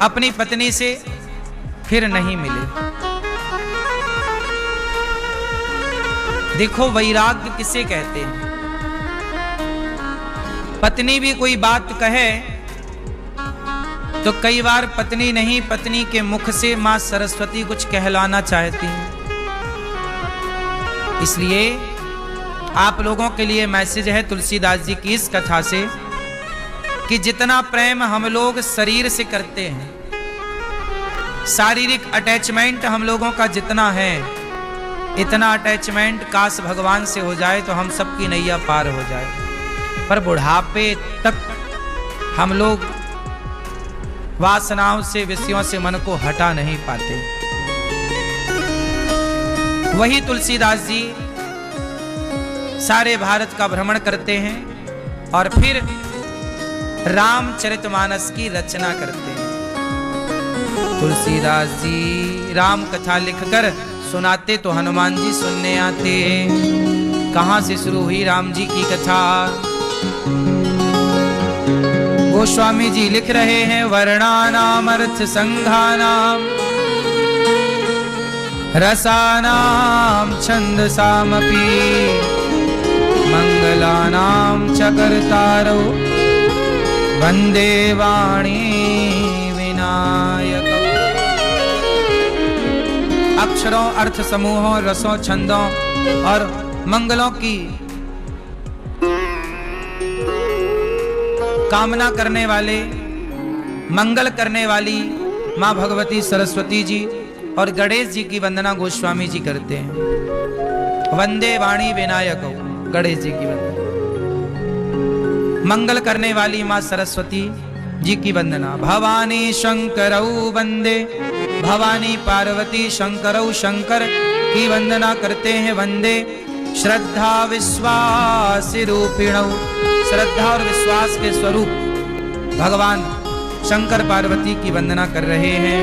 A: अपनी पत्नी से फिर नहीं मिले। देखो वैराग्य किसे कहते हैं। पत्नी भी कोई बात कहे तो कई बार पत्नी नहीं, पत्नी के मुख से मां सरस्वती कुछ कहलाना चाहती हैं। इसलिए आप लोगों के लिए मैसेज है तुलसीदास जी की इस कथा से कि जितना प्रेम हम लोग शरीर से करते हैं, शारीरिक अटैचमेंट हम लोगों का जितना है, इतना अटैचमेंट काश भगवान से हो जाए तो हम सबकी नैया पार हो जाए। पर बुढ़ापे तक हम लोग वासनाओं से, विषयों से मन को हटा नहीं पाते। वही तुलसीदास जी सारे भारत का भ्रमण करते हैं और फिर रामचरितमानस की रचना करते हैं। तुलसीदास जी राम कथा लिखकर सुनाते तो हनुमान जी सुनने आते। कहां से शुरू हुई राम जी की कथा? गोस्वामी जी लिख रहे हैं, वर्णानाम अर्थ संघानाम रसानाम छंदसामपि मंगलानाम च कर्तारो वंदे वाणी विनायक। अक्षरों, अर्थ समूहों, रसों, छंदों और मंगलों की कामना करने वाले, मंगल करने वाली मां भगवती सरस्वती जी और गणेश जी की वंदना गोस्वामी जी करते हैं। वंदे वाणी विनायक, गणेश जी की वंदना। मंगल करने वाली मां सरस्वती जी की वंदना। भवानी शंकरौ वंदे, भवानी पार्वती शंकरौ, शंकर की वंदना करते हैं। वंदे श्रद्धा विश्वास रूपिणौ, श्रद्धा और विश्वास के स्वरूप भगवान शंकर पार्वती की वंदना कर रहे हैं।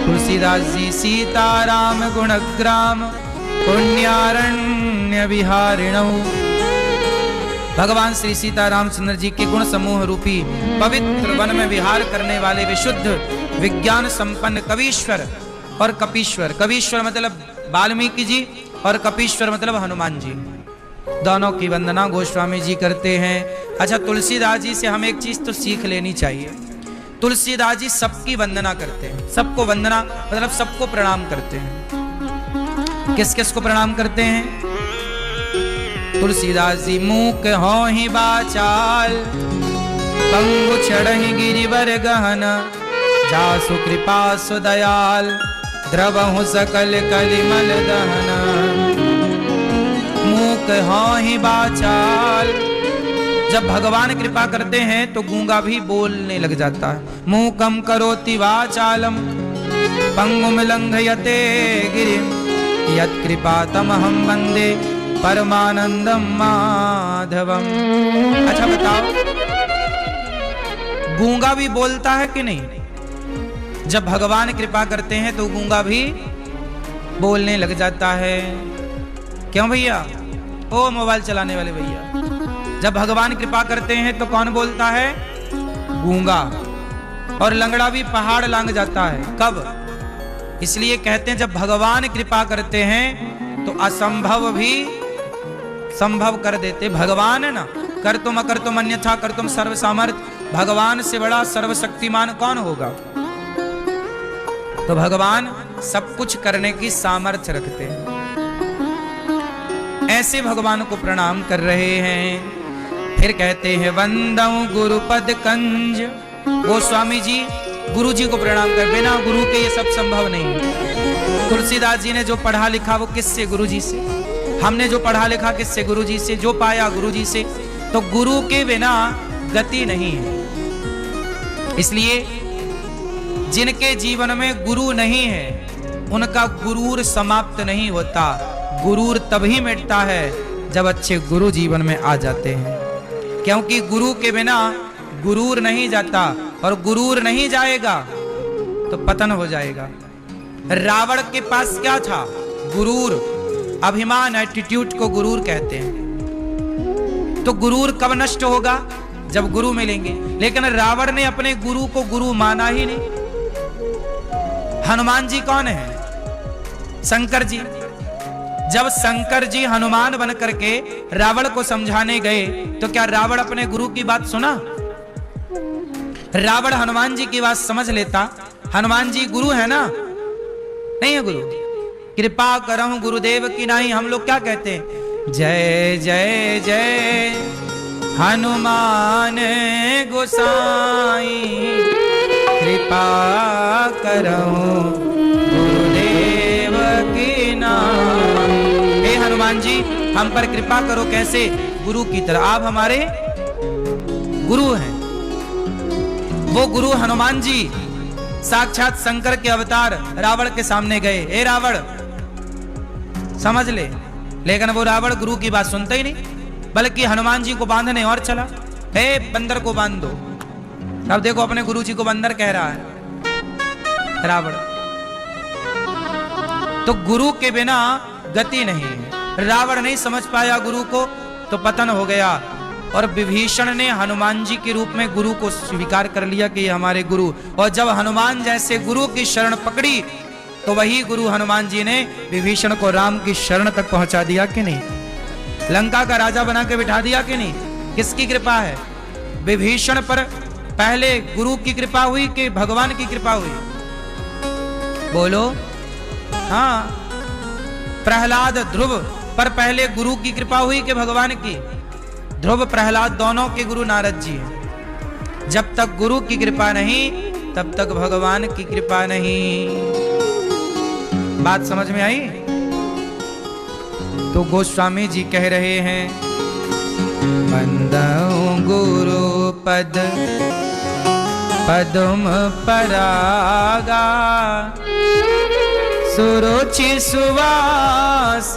A: तुलसीदास जी सीताराम गुणग्राम पुण्यारण्य विहारिणौ, भगवान श्री सीताराम चंद्र जी के गुण समूह रूपी पवित्र वन में विहार करने वाले विशुद्ध विज्ञान संपन्न कवीश्वर और कपीश्वर। कवीश्वर मतलब वाल्मीकि जी और कपीश्वर मतलब हनुमान जी, दोनों की वंदना गोस्वामी जी करते हैं। अच्छा, तुलसीदास जी से हम एक चीज तो सीख लेनी चाहिए। तुलसीदास जी सबकी वंदना करते हैं। सबको वंदना मतलब सबको प्रणाम करते हैं। किस किस को प्रणाम करते हैं? तुलसीदास जी मूक हो ही बाचाल, पंगु चढ़हि गिरिवर गहन, जासु कृपा सुदयाल, द्रवहु सकल कलिमल दहन। मूक हो ही बाचाल, जब भगवान कृपा करते हैं तो गूंगा भी बोलने लग जाता है। मूकम करोति वाचालम पंगुम लंघयते गिरिम, यत् कृपा तमहं वंदे परमानंदम माधवम। अच्छा बताओ, गूंगा भी बोलता है कि नहीं? जब भगवान कृपा करते हैं तो गूंगा भी बोलने लग जाता है। क्यों भैया? ओ मोबाइल चलाने वाले भैया, जब भगवान कृपा करते हैं तो कौन बोलता है? गूंगा। और लंगड़ा भी पहाड़ लांग जाता है। कब? इसलिए कहते हैं जब भगवान कृपा करते हैं तो असंभव भी संभव कर देते। भगवान है ना, कर तुम अकर तुम अन्यथा कर तुम सर्व सामर्थ। भगवान से बड़ा सर्वशक्तिमान कौन होगा? तो भगवान सब कुछ करने की सामर्थ्य रखते हैं। ऐसे भगवान को प्रणाम कर रहे हैं। फिर कहते हैं वंदऊ गुरुपद कंज। गोस्वामी जी गुरु जी को प्रणाम कर, बिना गुरु के ये सब संभव नहीं। तुलसीदास जी ने जो पढ़ा लिखा वो किससे? गुरु जी से। हमने जो पढ़ा लिखा किससे? गुरु जी से। जो पाया गुरु जी से। तो गुरु के बिना गति नहीं है। इसलिए जिनके जीवन में गुरु नहीं है उनका गुरूर समाप्त नहीं होता। गुरूर तभी मिटता है जब अच्छे गुरु जीवन में आ जाते हैं, क्योंकि गुरु के बिना गुरूर नहीं जाता, और गुरूर नहीं जाएगा तो पतन हो जाएगा। रावण के पास क्या था? गुरूर, अभिमान, एटीट्यूड को गुरूर कहते हैं। तो गुरूर कब नष्ट होगा? जब गुरु मिलेंगे। लेकिन रावण ने अपने गुरु को गुरु माना ही नहीं। हनुमान जी कौन है? शंकर जी। जब शंकर जी हनुमान बन करके रावण को समझाने गए तो क्या रावण अपने गुरु की बात सुना? रावण हनुमान जी की बात समझ लेता। हनुमान जी गुरु है ना? नहीं है गुरु। कृपा करहु गुरुदेव की नहीं। हम लोग क्या कहते हैं? जय जय जय हनुमान गोसाई, कृपा करहु गुरुदेव की नाई। हे हनुमान जी हम पर कृपा करो। कैसे? गुरु की तरह। आप हमारे गुरु हैं। वो गुरु हनुमान जी साक्षात शंकर के अवतार रावण के सामने गए। ए रावण समझ ले। लेकिन वो रावण गुरु की बात सुनता ही नहीं, बल्कि हनुमान जी को बांधने और चला। हे बंदर को बांध दो। अब देखो अपने गुरु जी को बंदर कह रहा है रावण। तो गुरु के बिना गति नहीं है। रावण नहीं समझ पाया गुरु को तो पतन हो गया। और विभीषण ने हनुमान जी के रूप में गुरु को स्वीकार कर लिया कि ये हमारे गुरु। और जब हनुमान जैसे गुरु की शरण पकड़ी तो वही गुरु हनुमान जी ने विभीषण को राम की शरण तक पहुंचा दिया कि नहीं? लंका का राजा बना के बिठा दिया कि नहीं? किसकी कृपा है? विभीषण पर पहले गुरु की कृपा हुई कि भगवान की कृपा हुई? बोलो। हाँ, प्रहलाद ध्रुव पर पहले गुरु की कृपा हुई कि भगवान की? ध्रुव प्रहलाद दोनों के गुरु नारद जी हैं। जब तक गुरु की कृपा नहीं तब तक भगवान की कृपा नहीं। बात समझ में आई? तो गोस्वामी जी कह रहे हैं वंदऊ गुरु पद पदम परागा, सुरुचि सुवास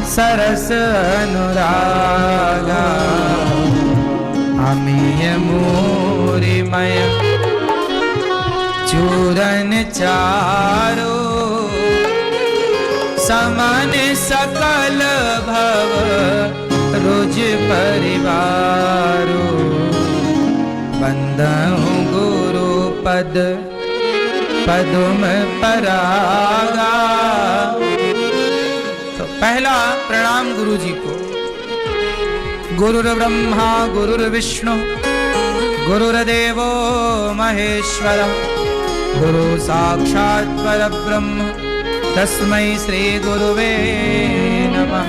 A: सरस अनुरागा। अमीय मूरिमय चूरन चारो, समन सकल भव रुज परिवारो। वंदऊ गुरु पद पदम परागा। तो पहला प्रणाम गुरु जी को। गुरुर् ब्रह्मा गुरुर्विष्णु गुरुर्देवो महेश्वर, गुरु साक्षात् परब्रह्म तस्मै श्री गुरुवे नमः।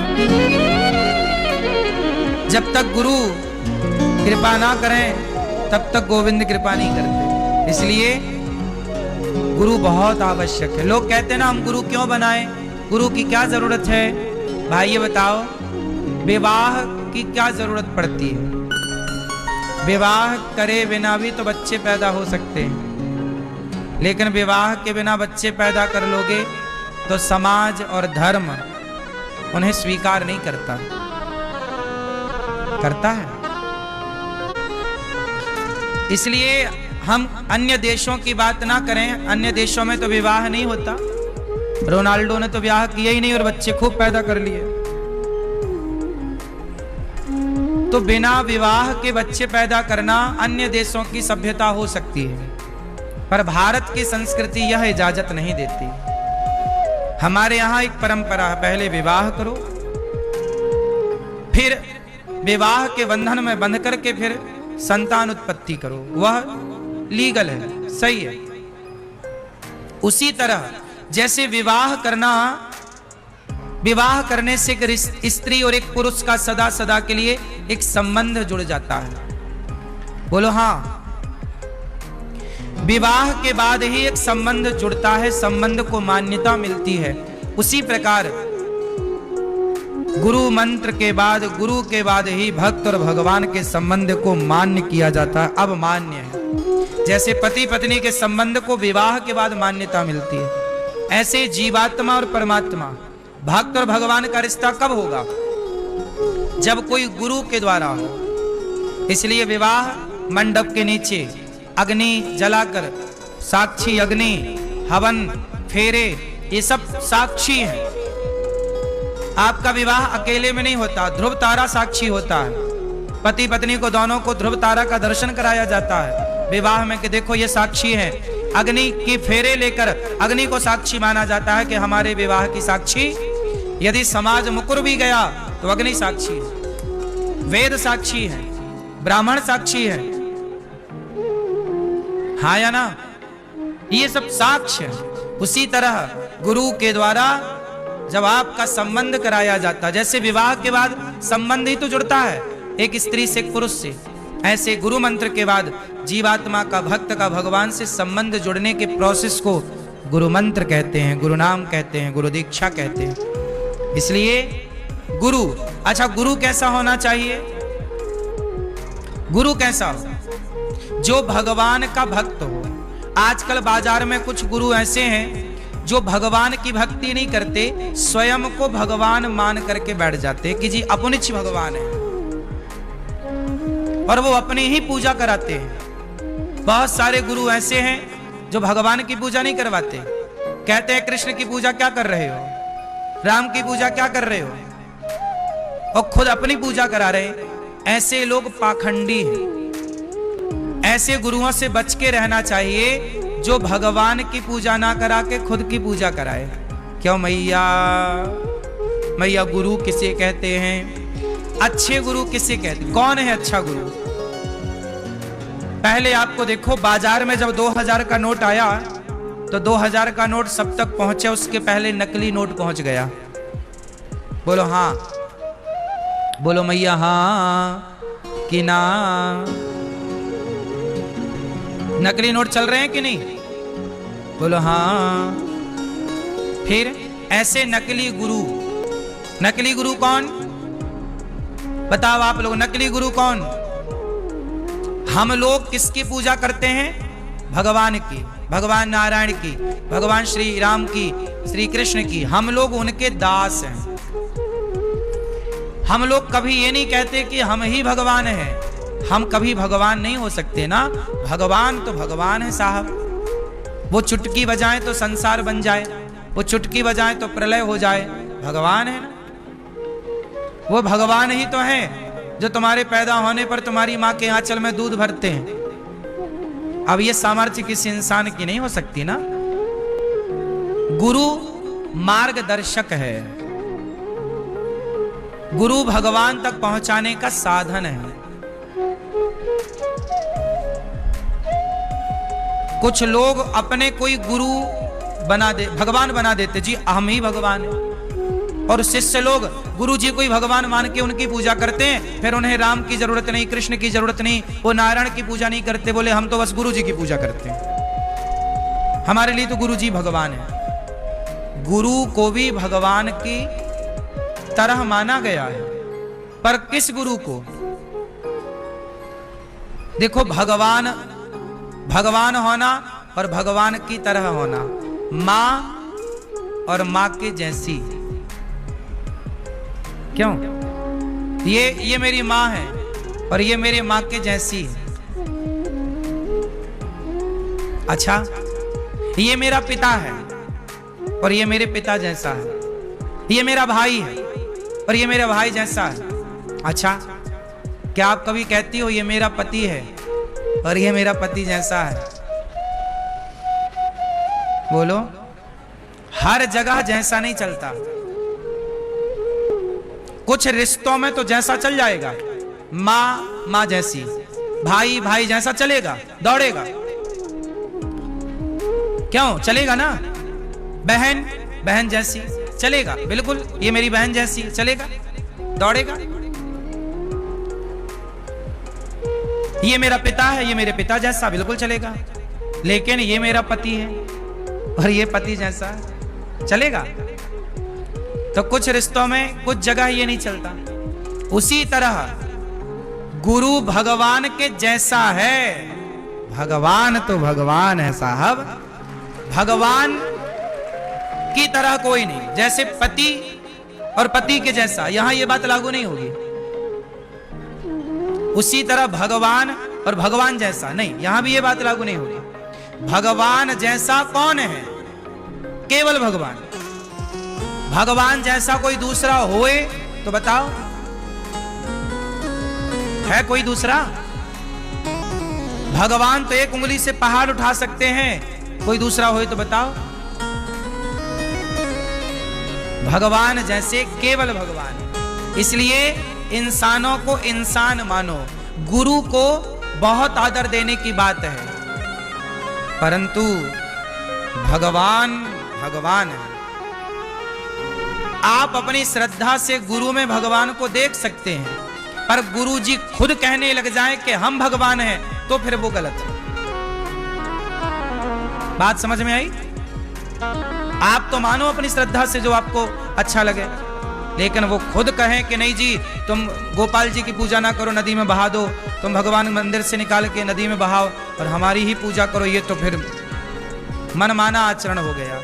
A: जब तक गुरु कृपा ना करें तब तक गोविंद कृपा नहीं करते। इसलिए गुरु बहुत आवश्यक है। लोग कहते हैं ना हम गुरु क्यों बनाएं, गुरु की क्या जरूरत है? भाई ये बताओ, विवाह की क्या जरूरत पड़ती है? विवाह करे बिना भी तो बच्चे पैदा हो सकते हैं, लेकिन विवाह के बिना बच्चे पैदा कर लोगे तो समाज और धर्म उन्हें स्वीकार नहीं करता। करता है? इसलिए हम अन्य देशों की बात ना करें। अन्य देशों में तो विवाह नहीं होता, रोनाल्डो ने तो ब्याह किया ही नहीं और बच्चे खूब पैदा कर लिए। तो बिना विवाह के बच्चे पैदा करना अन्य देशों की सभ्यता हो सकती है, पर भारत की संस्कृति यह इजाजत नहीं देती। हमारे यहां एक परंपरा है, पहले विवाह करो, फिर विवाह के बंधन में बंध करके फिर संतान उत्पत्ति करो। वह लीगल है, सही है। उसी तरह जैसे विवाह करने से एक स्त्री और एक पुरुष का सदा सदा के लिए एक संबंध जुड़ जाता है। बोलो हाँ। विवाह के बाद ही एक संबंध जुड़ता है, संबंध को मान्यता मिलती है। उसी प्रकार गुरु मंत्र के बाद, गुरु के बाद ही भक्त और भगवान के संबंध को मान्य किया जाता है। अब मान्य है। जैसे पति पत्नी के संबंध को विवाह के बाद मान्यता मिलती है, ऐसे जीवात्मा और परमात्मा, भक्त और भगवान का रिश्ता कब होगा? जब कोई गुरु के द्वारा हो। इसलिए विवाह मंडप के नीचे अग्नि जलाकर, साक्षी अग्नि, हवन, फेरे, ये सब साक्षी हैं। आपका विवाह अकेले में नहीं होता, ध्रुव तारा साक्षी होता है। पति पत्नी को दोनों को ध्रुव तारा का दर्शन कराया जाता है विवाह में कि देखो ये साक्षी है। अग्नि की फेरे लेकर अग्नि को साक्षी माना जाता है कि हमारे विवाह की साक्षी। यदि समाज मुकर भी गया तो अग्नि साक्षी है, वेद साक्षी है, ब्राह्मण साक्षी है। हाँ या ना? ये सब साक्ष्य है। उसी तरह गुरु के द्वारा जब आपका संबंध कराया जाता है, जैसे विवाह के बाद संबंध ही तो जुड़ता है एक स्त्री से एक पुरुष से, ऐसे गुरु मंत्र के बाद जीवात्मा का, भक्त का भगवान से संबंध जुड़ने के प्रोसेस को गुरु मंत्र कहते हैं, गुरु नाम कहते हैं, गुरु दीक्षा कहते हैं। इसलिए गुरु, अच्छा गुरु कैसा होना चाहिए? गुरु कैसा हो? जो भगवान का भक्त हो। आजकल बाजार में कुछ गुरु ऐसे हैं जो भगवान की भक्ति नहीं करते, स्वयं को भगवान मान करके बैठ जाते कि जी अपनिच भगवान है, और वो अपनी ही पूजा कराते हैं। बहुत सारे गुरु ऐसे हैं जो भगवान की पूजा नहीं करवाते, कहते हैं कृष्ण की पूजा क्या कर रहे हो, राम की पूजा क्या कर रहे हो, और खुद अपनी पूजा करा रहे। ऐसे लोग पाखंडी हैं। ऐसे गुरुओं से बच के रहना चाहिए जो भगवान की पूजा ना करा के खुद की पूजा कराए। क्यों मैया? मैया गुरु किसे कहते हैं? अच्छे गुरु किसे कहते हैं? कौन है अच्छा गुरु? पहले आपको देखो, बाजार में जब 2000 का नोट आया तो 2000 का नोट सब तक पहुंचे, उसके पहले नकली नोट पहुंच गया। बोलो हाँ, बोलो मैया हाँ कि ना? नकली नोट चल रहे हैं कि नहीं? बोलो हाँ। फिर ऐसे नकली गुरु, नकली गुरु कौन? बताओ आप लोग, नकली गुरु कौन? हम लोग किसकी पूजा करते हैं? भगवान की, भगवान नारायण की, भगवान श्री राम की, श्री कृष्ण की। हम लोग उनके दास हैं। हम लोग कभी ये नहीं कहते कि हम ही भगवान हैं। हम कभी भगवान नहीं हो सकते ना। भगवान तो भगवान है साहब। वो चुटकी बजाएं तो संसार बन जाए, वो चुटकी बजाएं तो प्रलय हो जाए। भगवान है ना, वो भगवान ही तो है जो तुम्हारे पैदा होने पर तुम्हारी माँ के आंचल में दूध भरते हैं। अब ये सामर्थ्य किसी इंसान की नहीं हो सकती ना। गुरु मार्गदर्शक है, गुरु भगवान तक पहुंचाने का साधन है। कुछ लोग अपने कोई गुरु बना दे, भगवान बना देते, जी हम ही भगवान हैं। और शिष्य लोग गुरु जी को ही भगवान मान के उनकी पूजा करते हैं। फिर उन्हें राम की जरूरत नहीं, कृष्ण की जरूरत नहीं, वो नारायण की पूजा नहीं करते। बोले हम तो बस गुरु जी की पूजा करते हैं, हमारे लिए तो गुरु जी भगवान है। गुरु को भी भगवान की तरह माना गया है, पर किस गुरु को? देखो, भगवान भगवान होना और भगवान की तरह होना, मां और मां के जैसी। क्यों? ये मेरी मां है और ये मेरे मां के जैसी है। अच्छा, ये मेरा पिता है और ये मेरे पिता जैसा है, ये मेरा भाई है और ये मेरा भाई जैसा है। अच्छा, क्या आप कभी कहती हो ये मेरा पति है और ये मेरा पति जैसा है? बोलो, हर जगह जैसा नहीं चलता। कुछ रिश्तों में तो जैसा चल जाएगा, माँ माँ जैसी, भाई भाई जैसा चलेगा, दौड़ेगा। क्यों चलेगा ना? बहन बहन जैसी चलेगा, बिल्कुल ये मेरी बहन जैसी चलेगा, दौड़ेगा। ये मेरा पिता है, ये मेरे पिता जैसा, बिल्कुल चलेगा। लेकिन ये मेरा पति है और ये पति जैसा है, चलेगा? तो कुछ रिश्तों में कुछ जगह ये नहीं चलता। उसी तरह गुरु भगवान के जैसा है। भगवान तो भगवान है साहब, भगवान की तरह कोई नहीं। जैसे पति और पति के जैसा, यहां ये बात लागू नहीं होगी। उसी तरह भगवान और भगवान जैसा नहीं, यहां भी ये बात लागू नहीं होगी। भगवान जैसा कौन है? केवल भगवान। भगवान जैसा कोई दूसरा होए तो बताओ, है कोई दूसरा? भगवान तो एक उंगली से पहाड़ उठा सकते हैं, कोई दूसरा होए तो बताओ। भगवान जैसे केवल भगवान। इसलिए इंसानों को इंसान मानो। गुरु को बहुत आदर देने की बात है, परंतु भगवान भगवान है। आप अपनी श्रद्धा से गुरु में भगवान को देख सकते हैं, पर गुरु जी खुद कहने लग जाएं कि हम भगवान हैं, तो फिर वो गलत है। बात समझ में आई? आप तो मानो अपनी श्रद्धा से जो आपको अच्छा लगे, लेकिन वो खुद कहें कि नहीं जी तुम गोपाल जी की पूजा ना करो, नदी में बहा दो, तुम भगवान मंदिर से निकाल के नदी में बहाओ और हमारी ही पूजा करो, ये तो फिर मनमाना आचरण हो गया।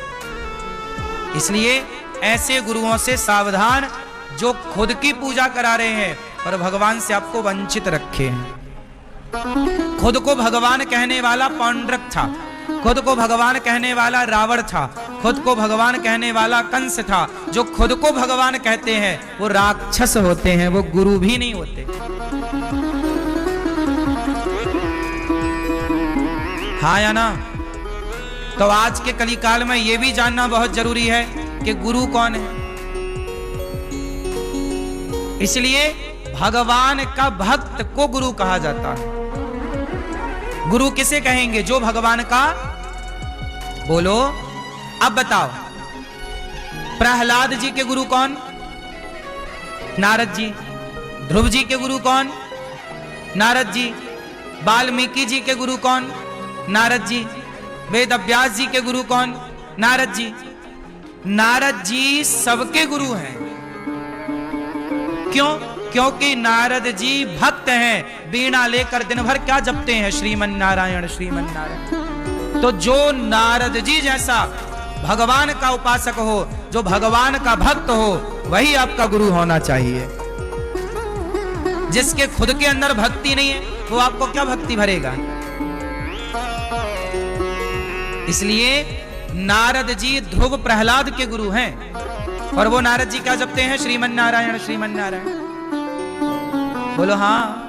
A: इसलिए ऐसे गुरुओं से सावधान, जो खुद की पूजा करा रहे हैं और भगवान से आपको वंचित रखे हैं। खुद को भगवान कहने वाला पौंड्रक था, खुद को भगवान कहने वाला रावण था, खुद को भगवान कहने वाला कंस था। जो खुद को भगवान कहते हैं वो राक्षस होते हैं, वो गुरु भी नहीं होते। हाँ या ना? तो आज के कलिकाल में ये भी जानना बहुत जरूरी है कि गुरु कौन है। इसलिए भगवान का भक्त को गुरु कहा जाता है। गुरु किसे कहेंगे? जो भगवान का, बोलो अब बताओ। प्रहलाद जी के गुरु कौन? नारद जी। ध्रुव जी के गुरु कौन? नारद जी। वाल्मीकि जी के गुरु कौन? नारद जी। वेद व्यास जी के गुरु कौन? नारद जी। नारद जी सबके गुरु हैं। क्यों? क्योंकि नारद जी भक्त हैं, वीणा लेकर दिन भर क्या जपते हैं? श्रीमन नारायण श्रीमन नारायण। तो जो नारद जी जैसा भगवान का उपासक हो, जो भगवान का भक्त हो, वही आपका गुरु होना चाहिए। जिसके खुद के अंदर भक्ति नहीं है, वो आपको क्या भक्ति भरेगा? इसलिए नारद जी ध्रुव प्रहलाद के गुरु हैं, और वो नारद जी क्या जपते हैं? श्रीमन नारायण श्रीमन नारायण। बोलो हाँ।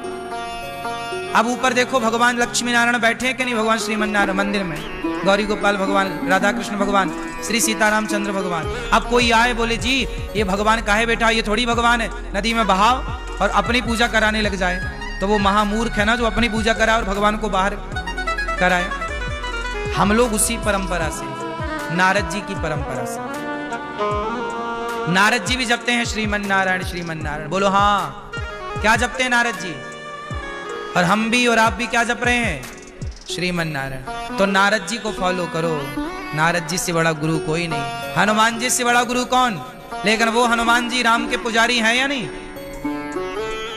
A: अब ऊपर देखो, भगवान लक्ष्मी नारायण बैठे हैं कि नहीं? भगवान श्रीमन नारायण मंदिर में, गौरी गोपाल भगवान, राधा कृष्ण भगवान, श्री सीताराम चंद्र भगवान। अब कोई आए बोले जी ये भगवान काहे बैठा, ये थोड़ी भगवान है, नदी में बहाओ और अपनी पूजा कराने लग जाए, तो वो महामूर्ख है ना जो अपनी पूजा कराए और भगवान को बाहर कराए। हम लोग उसी परंपरा से, नारद जी की परंपरा से, नारद जी भी जपते हैं श्रीमन नारायण श्रीमन नारायण। बोलो हाँ। क्या जपते हैं नारद जी? और हम भी और आप भी क्या जप रहे हैं? श्रीमन नारायण। तो नारद जी को फॉलो करो। नारद जी से बड़ा गुरु कोई नहीं। हनुमान जी से बड़ा गुरु कौन? लेकिन वो हनुमान जी राम के पुजारी हैं या नहीं?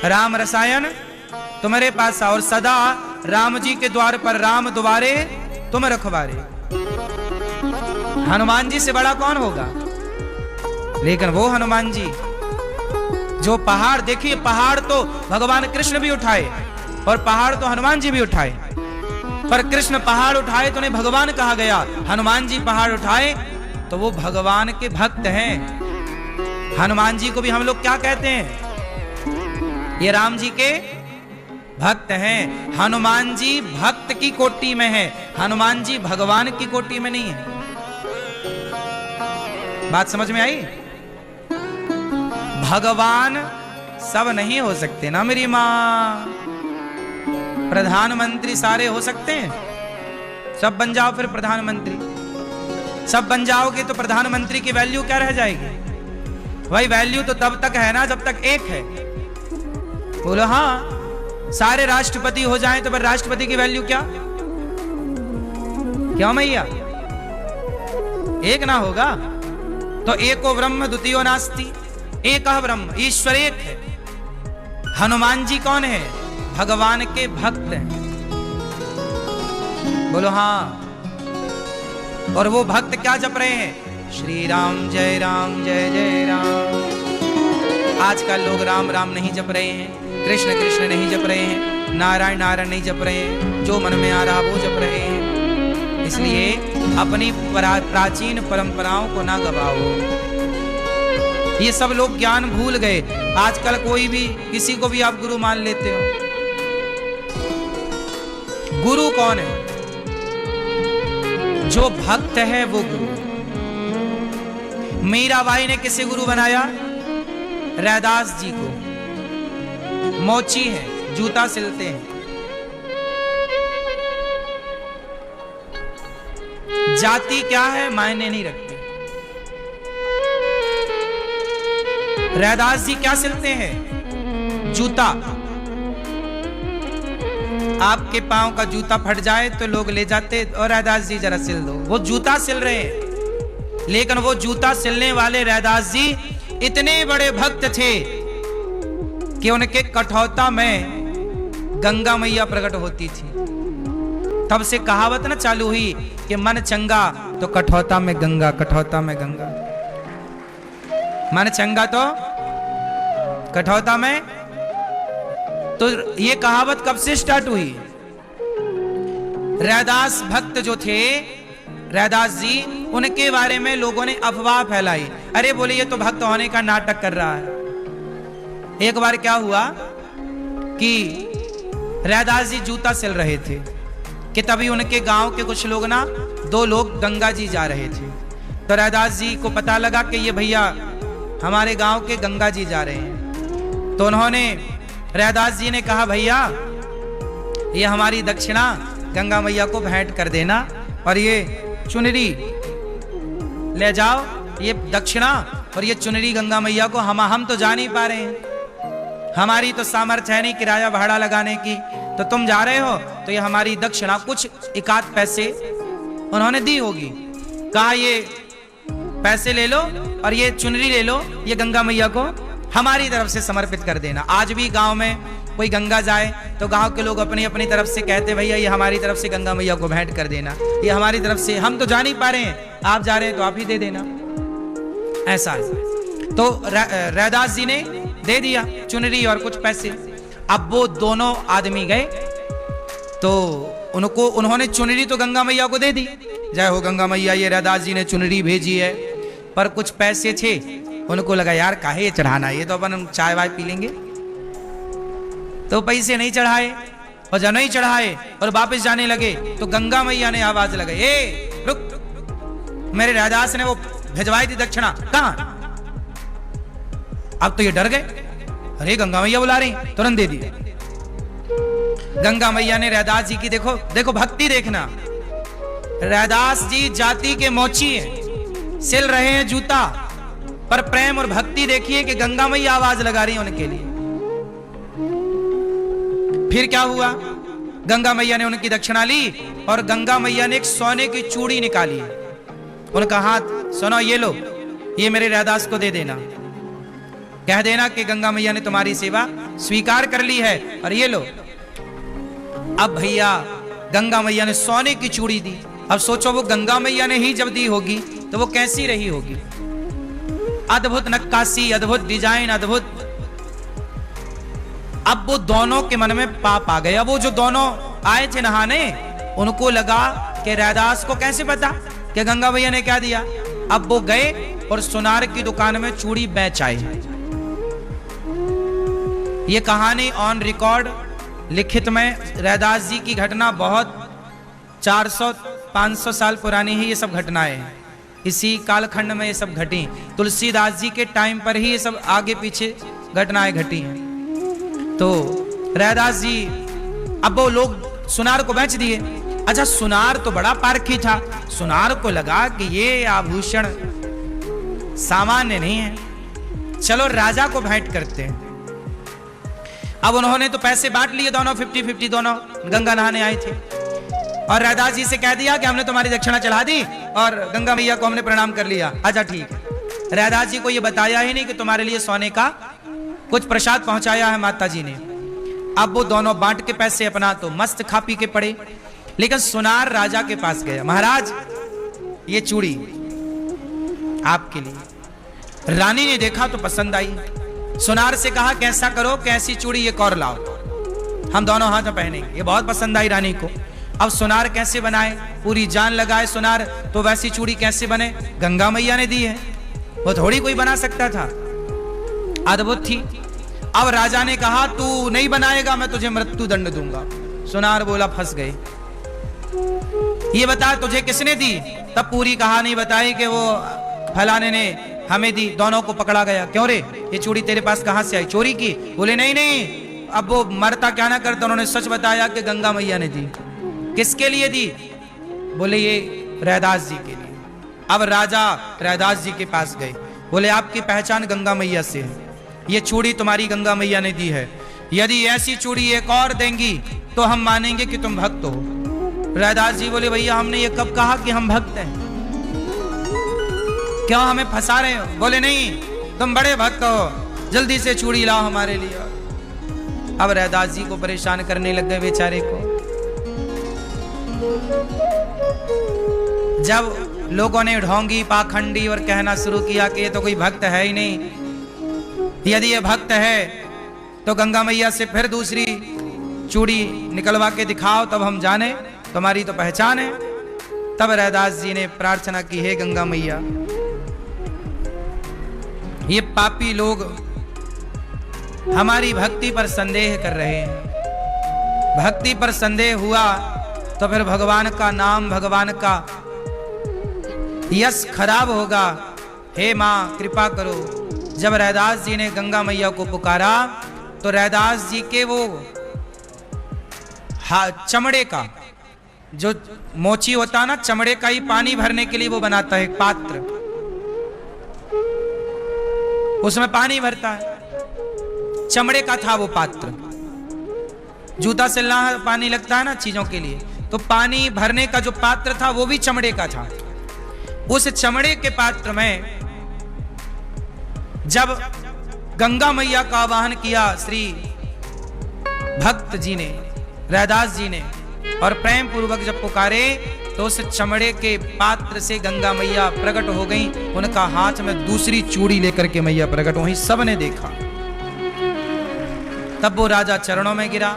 A: राम रसायन तुम्हारे पास और सदा राम जी के द्वार पर राम द्वारे तुम रखवारे। हनुमान जी से बड़ा कौन होगा? लेकिन वो हनुमान जी जो पहाड़, देखिए पहाड़ तो भगवान कृष्ण भी उठाए और पहाड़ तो हनुमान जी भी उठाए, पर कृष्ण पहाड़ उठाए तो उन्हें भगवान कहा गया, हनुमान जी पहाड़ उठाए तो वो भगवान के भक्त हैं। हनुमान जी को भी हम लोग क्या कहते हैं? ये राम जी के भक्त हैं। हनुमान जी भक्त की कोटि में है, हनुमान जी भगवान की कोटि में नहीं है। बात समझ में आई? भगवान सब नहीं हो सकते ना मेरी मां। प्रधानमंत्री सारे हो सकते हैं? सब बन जाओ फिर प्रधानमंत्री। सब बन जाओगे तो प्रधानमंत्री की वैल्यू क्या रह जाएगी? भाई वैल्यू तो तब तक है ना जब तक एक है। बोलो हाँ। सारे राष्ट्रपति हो जाएं तो फिर राष्ट्रपति की वैल्यू क्या? क्यों मैया? एक ना होगा तो एको ब्रह्म द्वितीयो नास्ति, एक ब्रह्म, ईश्वर एक है। हनुमान जी कौन है? भगवान के भक्त हैं। बोलो हाँ। और वो भक्त क्या जप रहे हैं? श्री राम जय जय राम। आजकल लोग राम राम नहीं जप रहे हैं, कृष्ण कृष्ण नहीं जप रहे हैं, नारायण नारायण नहीं जप रहे हैं, जो मन में आ रहा वो जप रहे हैं। इसलिए अपनी प्राचीन परंपराओं को ना गवाओ। ये सब लोग ज्ञान भूल गए। आजकल कोई भी किसी को भी आप गुरु मान लेते हो। गुरु कौन है? जो भक्त है वो गुरु। मीराबाई ने किसे गुरु बनाया? रैदास जी को। मोची है, जूता सिलते हैं। जाति क्या है मायने नहीं रखती। रैदास जी क्या सिलते हैं? जूता। आपके पांव का जूता फट जाए तो लोग ले जाते और रैदास जी जरा सिल दो। वो जूता सिल रहे हैं, लेकिन वो जूता सिलने वाले रैदास जी इतने बड़े भक्त थे कि उनके कठौता में गंगा मैया प्रकट होती थी। तब से कहावत ना चालू हुई कि मन चंगा तो कठौता में गंगा, कठौता में गंगा। मन चंगा तो कठौता में। तो ये कहावत कब से स्टार्ट हुई? रैदास भक्त जो थे, रैदास जी, उनके बारे में लोगों ने अफवाह फैलाई। अरे बोले ये तो भक्त होने का नाटक कर रहा है। एक बार क्या हुआ कि रैदास जी जूता सिल रहे थे कि तभी उनके गांव के कुछ लोग ना, 2 लोग गंगा जी जा रहे थे। तो रैदास जी को पता लगा कि ये भैया हमारे गांव के गंगा जी जा रहे हैं। तो उन्होंने, रैदास जी ने कहा भैया ये हमारी दक्षिणा गंगा मैया को भेंट कर देना और ये चुनरी ले जाओ, ये दक्षिणा और ये चुनरी गंगा मैया को। हम तो जा नहीं पा रहे हैं, हमारी तो सामर्थ्य है नहीं किराया भाड़ा लगाने की, तो तुम जा रहे हो तो ये हमारी दक्षिणा कुछ 1 पैसे उन्होंने दी होगी। कहा ये पैसे ले लो और ये चुनरी ले लो, ये गंगा मैया को हमारी तरफ से समर्पित कर देना। आज भी गांव में कोई गंगा जाए तो गांव के लोग अपनी अपनी तरफ से कहते भैया ये हमारी तरफ से गंगा मैया को भेंट कर देना, ये हमारी तरफ से, हम तो जा नहीं पा रहे हैं, आप जा रहे हैं तो आप ही दे देना। ऐसा है। तो रैदास जी ने दे दिया चुनरी और कुछ पैसे। अब वो दोनों आदमी गए तो उन्होंने चुनरी तो गंगा मैया को दे दी, जय हो गंगा मैया, ये रैदास जी ने चुनरी भेजी है। पर कुछ पैसे थे, उनको लगा यार काहे ये चढ़ाना, ये तो अपन चाय वाय पी लेंगे। तो पैसे नहीं चढ़ाए, और जब नहीं चढ़ाए और वापस जाने लगे तो गंगा मैया ने आवाज लगाई, ए रुक, मेरे रैदास ने वो भिजवाई थी दक्षिणा, कहां? अब तो ये डर गए, अरे गंगा मैया बुला रही, तुरंत दे दी। गंगा मैया ने रैदास जी की देखो देखो भक्ति देखना। रैदास जी जाति के मोची हैं, सिल रहे हैं जूता, पर प्रेम और भक्ति देखिए कि गंगा मैया आवाज लगा रही है उनके लिए। फिर क्या हुआ? गंगा मैया ने उनकी दक्षिणा ली और गंगा मैया ने एक सोने की चूड़ी निकाली। उनका हाथ, सुनो ये लो, ये मेरे रैदास को दे देना, कह देना कि गंगा मैया ने तुम्हारी सेवा स्वीकार कर ली है, और ये लो। अब भैया गंगा मैया ने सोने की चूड़ी दी। अब सोचो वो गंगा मैया ने ही जब दी होगी तो वो कैसी रही होगी? अद्भुत नक्काशी, अद्भुत डिजाइन, अद्भुत। अब वो दोनों के मन में पाप आ गया। वो जो दोनों आए थे नहाने, उनको लगा कि रैदास को कैसे पता कि गंगा मैया ने क्या दिया? अब वो गए और सुनार की दुकान में चूड़ी बेच आए। ये कहानी ऑन रिकॉर्ड लिखित में रैदास जी की घटना बहुत 400-500 साल पुरानी है। ये सब घटनाएं इसी कालखंड में ये सब घटी। तुलसीदास जी के टाइम पर ही ये सब आगे पीछे घटनाएं घटी हैं। तो रैदास जी अब वो लोग सुनार को बेच दिए। अच्छा, सुनार तो बड़ा पारखी था, सुनार को लगा कि ये आभूषण सामान्य नहीं है, चलो राजा को भेंट करते हैं। अब उन्होंने तो पैसे बांट लिए, दोनों 50-50 दोनों गंगा नहाने आए थे, और रैदास जी से कह दिया कि हमने तुम्हारी दक्षिणा चढ़ा दी और गंगा मैया को हमने प्रणाम कर लिया। अच्छा ठीक है। रैदास जी को ये बताया ही नहीं कि तुम्हारे लिए सोने का कुछ प्रसाद पहुंचाया है माता जी ने। अब वो दोनों बांट के पैसे अपना तो मस्त खा पी के पड़े। लेकिन सुनार राजा के पास गया, महाराज ये चूड़ी आपके लिए। रानी ने देखा तो पसंद आई। सुनार से कहा कैसा करो, कैसी चूड़ी एक और लाओ, हम दोनों हाथ में पहनेंगे। ये बहुत पसंद आई रानी को। अब सुनार कैसे बनाए, पूरी जान लगाए सुनार, तो वैसी चूड़ी कैसे बने, गंगा मैया ने दी है, वो थोड़ी कोई बना सकता था, अद्भुत थी। अब राजा ने कहा तू नहीं बनाएगा, मैं तुझे मृत्यु दंड दूंगा। सुनार बोला फंस गए। ये बता तुझे किसने दी? तब पूरी कहानी बताई कि वो फलाने ने हमें दी। दोनों को पकड़ा गया। क्यों रे, ये चूड़ी तेरे पास कहां से आई, चोरी की? बोले नहीं नहीं। अब वो मरता क्या ना करता, उन्होंने सच बताया कि गंगा मैया ने दी। किसके लिए दी? बोले ये रैदास जी के लिए। अब राजा रैदास जी के पास गए, बोले आपकी पहचान गंगा मैया से है, ये चूड़ी तुम्हारी गंगा मैया ने दी है, यदि ऐसी चूड़ी एक और देंगी तो हम मानेंगे कि तुम भक्त हो। रैदास जी बोले भैया हमने ये कब कहा कि हम भक्त हैं, क्यों हमें फंसा रहे हो? बोले नहीं, तुम बड़े भक्त हो, जल्दी से चूड़ी लाओ हमारे लिए। अब रैदास जी को परेशान करने लग गए बेचारे को। जब लोगों ने ढोंगी पाखंडी और कहना शुरू किया कि ये तो कोई भक्त है ही नहीं, यदि ये भक्त है तो गंगा मैया से फिर दूसरी चूड़ी निकलवा के दिखाओ, तब हम जाने तुम्हारी तो पहचान है। तब रैदास जी ने प्रार्थना की, हे गंगा मैया, ये पापी लोग हमारी भक्ति पर संदेह कर रहे हैं, भक्ति पर संदेह हुआ तो फिर भगवान का नाम, भगवान का यश खराब होगा, हे मां कृपा करो। जब रैदास जी ने गंगा मैया को पुकारा तो रैदास जी के वो चमड़े का जो मोची होता है ना, चमड़े का ही पानी भरने के लिए वो बनाता है एक पात्र, उसमें पानी भरता है, चमड़े का था वो पात्र। जूता सिलना पानी लगता है ना चीजों के लिए, तो पानी भरने का जो पात्र था वो भी चमड़े का था। उस चमड़े के पात्र में जब गंगा मैया का आवाहन किया श्री भक्त जी ने, रैदास जी ने, और प्रेम पूर्वक जब पुकारे तो उस चमड़े के पात्र से गंगा मैया प्रकट हो गई। उनका हाथ में दूसरी चूड़ी लेकर के मैया प्रकट हुई, सबने देखा। तब वो राजा चरणों में गिरा,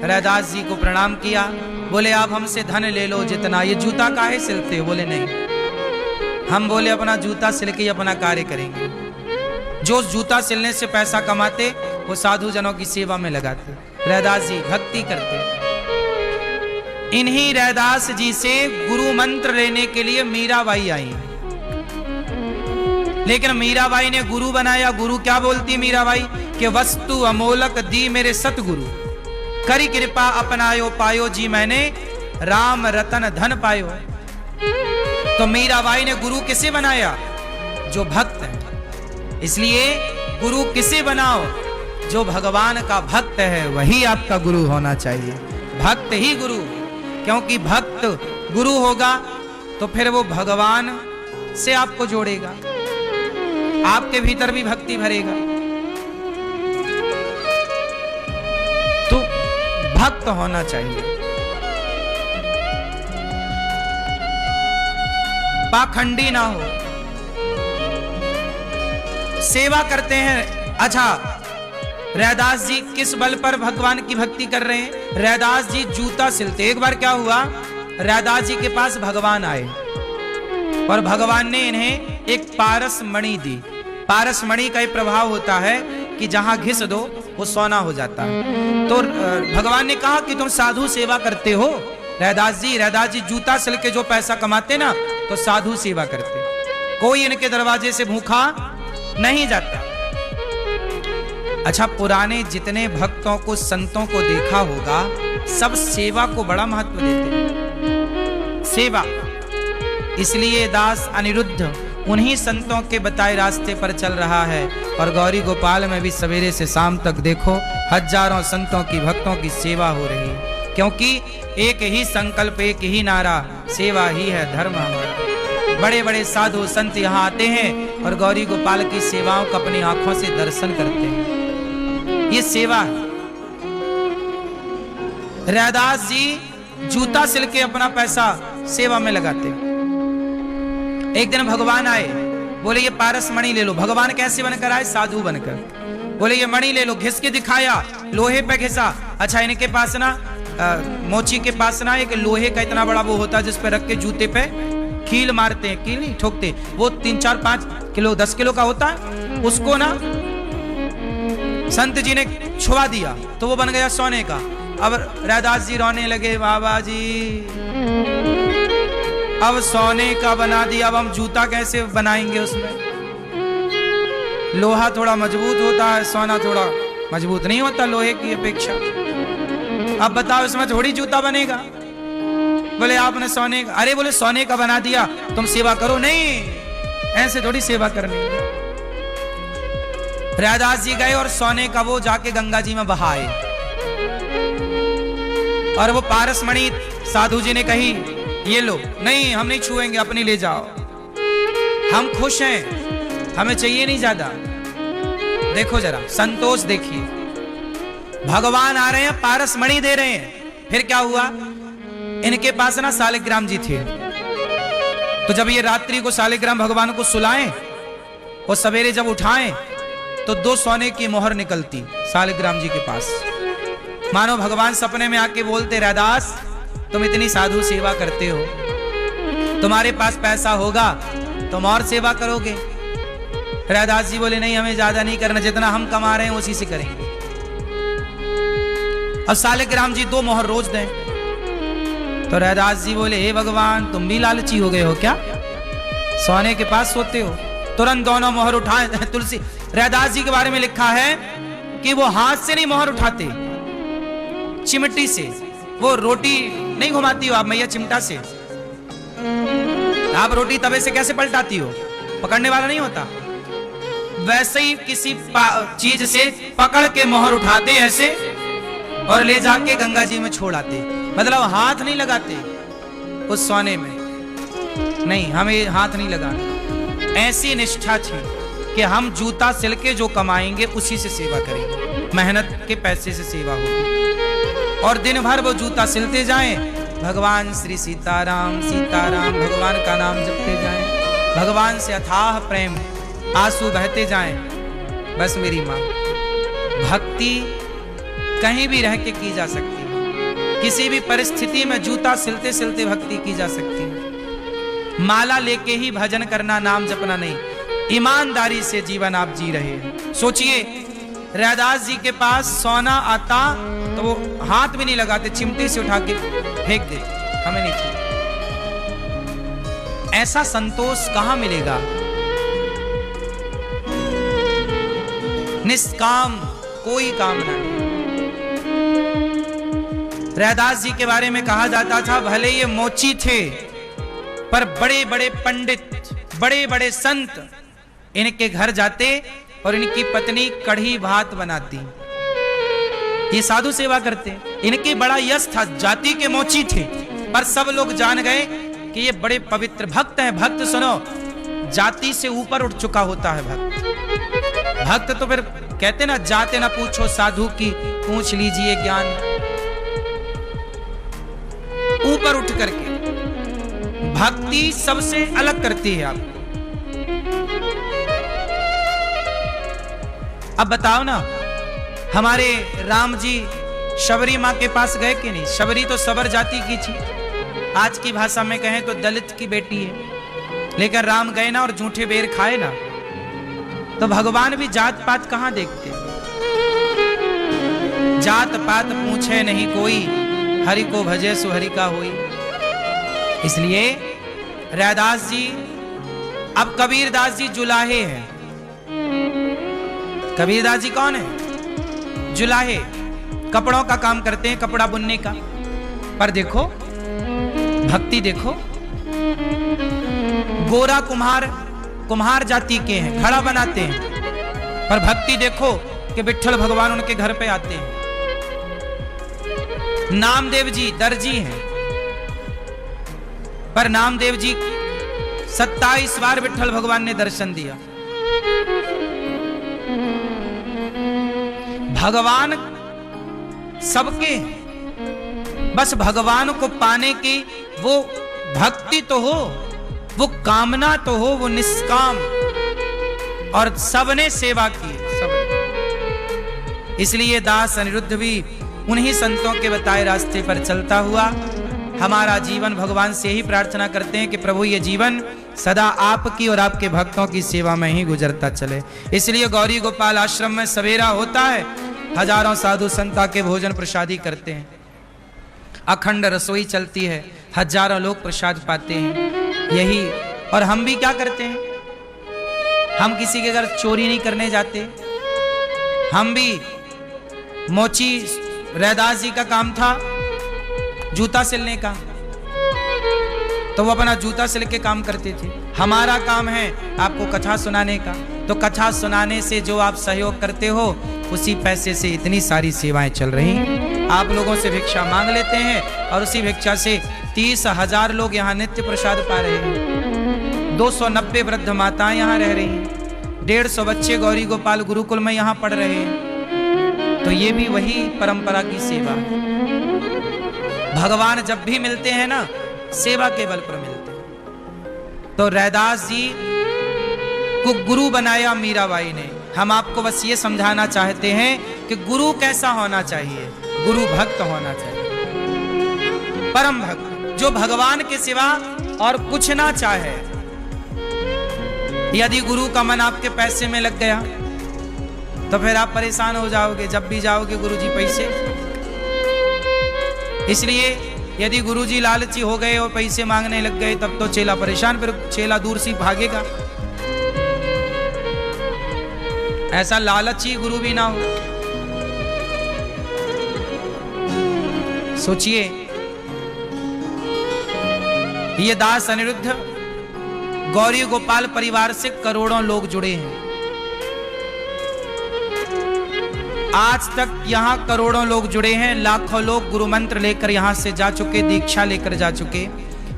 A: रैदास जी को प्रणाम किया, बोले आप हमसे धन ले लो जितना, ये जूता काहे सिलते हो? बोले नहीं, हम बोले अपना जूता सिल के अपना कार्य करेंगे। जो जूता सिलने से पैसा कमाते वो साधु जनों की सेवा में लगाते। रैदास जी भक्ति करते। इन्हीं रैदास जी से गुरु मंत्र लेने के लिए मीराबाई आई, लेकिन मीराबाई ने गुरु बनाया। गुरु क्या बोलती मीराबाई कि वस्तु अमोलक दी मेरे सतगुरु, करी कृपा अपनायो पायो जी मैंने, राम रतन धन पायो। तो मीराबाई ने गुरु किसे बनाया? जो भक्त है। इसलिए गुरु किसे बनाओ? जो भगवान का भक्त है वही आपका गुरु होना चाहिए। भक्त ही गुरु, क्योंकि भक्त गुरु होगा तो फिर वो भगवान से आपको जोड़ेगा, आपके भीतर भी भक्ति भरेगा। तो भक्त होना चाहिए, पाखंडी ना हो, सेवा करते हैं। अच्छा, रैदास जी किस बल पर भगवान की भक्ति कर रहे हैं? रैदास जी जूता सिलते। एक बार क्या हुआ, रैदास जी के पास भगवान आए और भगवान ने इन्हें एक पारस मणि दी। पारस मणि का एक प्रभाव होता है कि जहां घिस दो वो सोना हो जाता है। तो भगवान ने कहा कि तुम साधु सेवा करते हो रैदास जी जूता सिल के जो पैसा कमाते ना, तो साधु सेवा करते, कोई इनके दरवाजे से भूखा नहीं जाता। अच्छा, पुराने जितने भक्तों को संतों को देखा होगा, सब सेवा को बड़ा महत्व देते हैं, सेवा। इसलिए दास अनिरुद्ध उन्हीं संतों के बताए रास्ते पर चल रहा है। और गौरी गोपाल में भी सवेरे से शाम तक देखो हजारों संतों की भक्तों की सेवा हो रही है, क्योंकि एक ही संकल्प, एक ही नारा, सेवा ही है धर्म हमारा। बड़े बड़े साधु संत यहाँ आते हैं और गौरी गोपाल की सेवाओं का अपनी आंखों से दर्शन करते हैं। ये सेवा है। रैदास जी जूता सिल के अपना पैसा सेवा में लगाते हैं। एक दिन भगवान आए, बोले ये पारस मणि ले लो। भगवान कैसे बनकर आए? साधु बनकर। बोले ये मणि ले लो, घिस के दिखाया, लोहे पे घिसा। अच्छा, इनके पास ना मोची के पास ना एक लोहे का इतना बड़ा वो होता है जिस पे रख के जूते पे कील मारते हैं, कील नहीं ठोकते, वो 3, 4, 5 किलो 10 किलो का होता है। उसको ना संत जी ने छुआ दिया तो वो बन गया सोने का। अब रैदास जी रोने लगे, बाबा जी अब सोने का बना दिया, अब हम जूता कैसे बनाएंगे? उसमें लोहा थोड़ा मजबूत होता है, सोना थोड़ा मजबूत नहीं होता लोहे की अपेक्षा। अब बताओ इसमें थोड़ी जूता बनेगा। बोले आपने सोने का, अरे बोले सोने का बना दिया, तुम सेवा करो। नहीं, ऐसे थोड़ी सेवा करनी। रैदास जी गए और सोने का वो जाके गंगा जी में बहाए। और वो पारस मणि साधु जी ने कही ये लो। नहीं, हम नहीं छुएंगे, अपनी ले जाओ, हम खुश हैं, हमें चाहिए नहीं ज्यादा। देखो जरा संतोष देखिए, भगवान आ रहे हैं, पारस मणि दे रहे हैं। फिर क्या हुआ? इनके पास ना शालिग्राम जी थे। तो जब ये रात्रि को शालिग्राम भगवान को सुलाएं और सवेरे जब उठाएं तो 2 सोने की मोहर निकलती शालिग्राम जी के पास। मानो भगवान सपने में आके बोलते, रैदास तुम इतनी साधु सेवा करते हो, तुम्हारे पास पैसा होगा तुम और सेवा करोगे। रैदास जी बोले नहीं, हमें ज्यादा नहीं करना, जितना हम कमा रहे हैं उसी से करेंगे। अब शालिग्राम जी 2 मोहर रोज दें। तो रैदास जी बोले, हे भगवान तुम भी लालची हो गए हो क्या? सोने के पास सोते हो। तुरंत दोनों मोहर उठाए। तुलसी रैदास जी के बारे में लिखा है कि वो हाथ से नहीं मोहर उठाते, चिमटी से। वो रोटी नहीं घुमाती हो आप मैया चिमटा से, आप रोटी तवे से कैसे पलटाती हो? पकड़ने वाला नहीं होता। वैसे ही किसी चीज से पकड़ के मोहर उठाते ऐसे और ले जाके गंगा जी में छोड़ आते। मतलब हाथ नहीं लगाते उस सोने में, नहीं हमें हाथ नहीं लगाना। ऐसी निष्ठा थी कि हम जूता सिल के जो कमाएंगे उसी से सेवा करेंगे, मेहनत के पैसे से सेवा होगी। और दिन भर वो जूता सिलते जाएं, भगवान श्री सीताराम सीताराम भगवान का नाम जपते जाएं, भगवान से अथाह प्रेम आंसू बहते जाएं। बस मेरी माँ, भक्ति कहीं भी रह के की जा सकती है, किसी भी परिस्थिति में जूता सिलते सिलते भक्ति की जा सकती है। माला लेके ही भजन करना, नाम जपना नहीं, ईमानदारी से जीवन आप जी रहे हैं। सोचिए रैदास जी के पास सोना आता तो वो हाथ भी नहीं लगाते, चिमटे से उठा के फेंक दे, हमें नहीं चाहिए। ऐसा संतोष कहां मिलेगा? निष्काम, कोई कामना नहीं। रैदास जी के बारे में कहा जाता था, भले ये मोची थे पर बड़े बड़े पंडित, बड़े बड़े संत इनके घर जाते और इनकी पत्नी कढ़ी भात बनाती। ये साधु सेवा करते। इनके बड़ा यश था, जाति के मोची थे, पर सब लोग जान गए कि ये बड़े पवित्र भक्त हैं। भक्त सुनो, जाति से ऊपर उठ चुका होता है भक्त। भक्त तो फिर कहते ना, जाते ना पूछो साधु की, पूछ लीजिए ज्ञान। ऊपर उठ करके भक्ति सबसे अलग करती है आपको। अब बताओ ना, हमारे राम जी शबरी माँ के पास गए कि नहीं? शबरी तो सबर जाति की थी, आज की भाषा में कहें तो दलित की बेटी है। लेकिन राम गए ना और जूठे बेर खाए ना, तो भगवान भी जात पात कहां देखते। जात पात पूछे नहीं कोई, हरि को भजे सो हरि का होई। इसलिए रैदास जी, अब कबीरदास जी जुलाहे हैं। कबीरदास जी कौन है? जुलाहे, कपड़ों का काम करते हैं, कपड़ा बुनने का। पर देखो भक्ति देखो, गोरा कुम्हार जाति के हैं, घड़ा बनाते हैं, पर भक्ति देखो कि विट्ठल भगवान उनके घर पे आते हैं। नामदेव जी दर्जी हैं, पर नामदेव जी 27 बार विट्ठल भगवान ने दर्शन दिया। भगवान सबके, बस भगवान को पाने की वो भक्ति तो हो, वो कामना तो हो, वो निष्काम, और सबने सेवा की, सबने। इसलिए दास अनिरुद्ध भी उन्हीं संतों के बताए रास्ते पर चलता हुआ हमारा जीवन भगवान से ही प्रार्थना करते हैं कि प्रभु ये जीवन सदा आपकी और आपके भक्तों की सेवा में ही गुजरता चले। इसलिए गौरी गोपाल आश्रम में सवेरा होता है, हजारों साधु संता के भोजन प्रसादी करते हैं, अखंड रसोई चलती है, हजारों लोग प्रसाद पाते हैं। यही, और हम भी क्या करते हैं, हम किसी के घर चोरी नहीं करने जाते। हम भी, मोची रैदास जी का काम था जूता सिलने का, तो वो अपना जूता सिल के काम करते थे। हमारा काम है आपको कथा सुनाने का, तो कथा सुनाने से जो आप सहयोग करते हो उसी पैसे से इतनी सारी सेवाएं चल रही। आप लोगों से भिक्षा मांग लेते हैं और उसी भिक्षा से 30,000 लोग यहाँ नित्य प्रसाद पा रहे हैं। 290 वृद्ध माताएं यहाँ रह रही हैं, 150 बच्चे गौरी गोपाल गुरुकुल में यहाँ पढ़ रहे हैं। तो ये भी वही परंपरा की सेवा है। भगवान जब भी मिलते हैं ना, सेवा के बल पर मिलते हैं। तो रैदास जी को गुरु बनाया मीराबाई ने। हम आपको बस ये समझाना चाहते हैं कि गुरु कैसा होना चाहिए, गुरु भक्त होना चाहिए, परम भक्त, जो भगवान के सिवा और कुछ ना चाहे। यदि गुरु का मन आपके पैसे में लग गया तो फिर आप परेशान हो जाओगे, जब भी जाओगे गुरुजी पैसे। इसलिए यदि गुरुजी लालची हो गए और पैसे मांगने लग गए तब तो चेला परेशान, फिर चेला दूर से भागेगा। ऐसा लालची गुरु भी ना हो। सोचिए, ये दास अनिरुद्ध गौरी गोपाल परिवार से करोड़ों लोग जुड़े हैं। आज तक यहाँ करोड़ों लोग जुड़े हैं, लाखों लोग गुरु मंत्र लेकर यहाँ से जा चुके, दीक्षा लेकर जा चुके।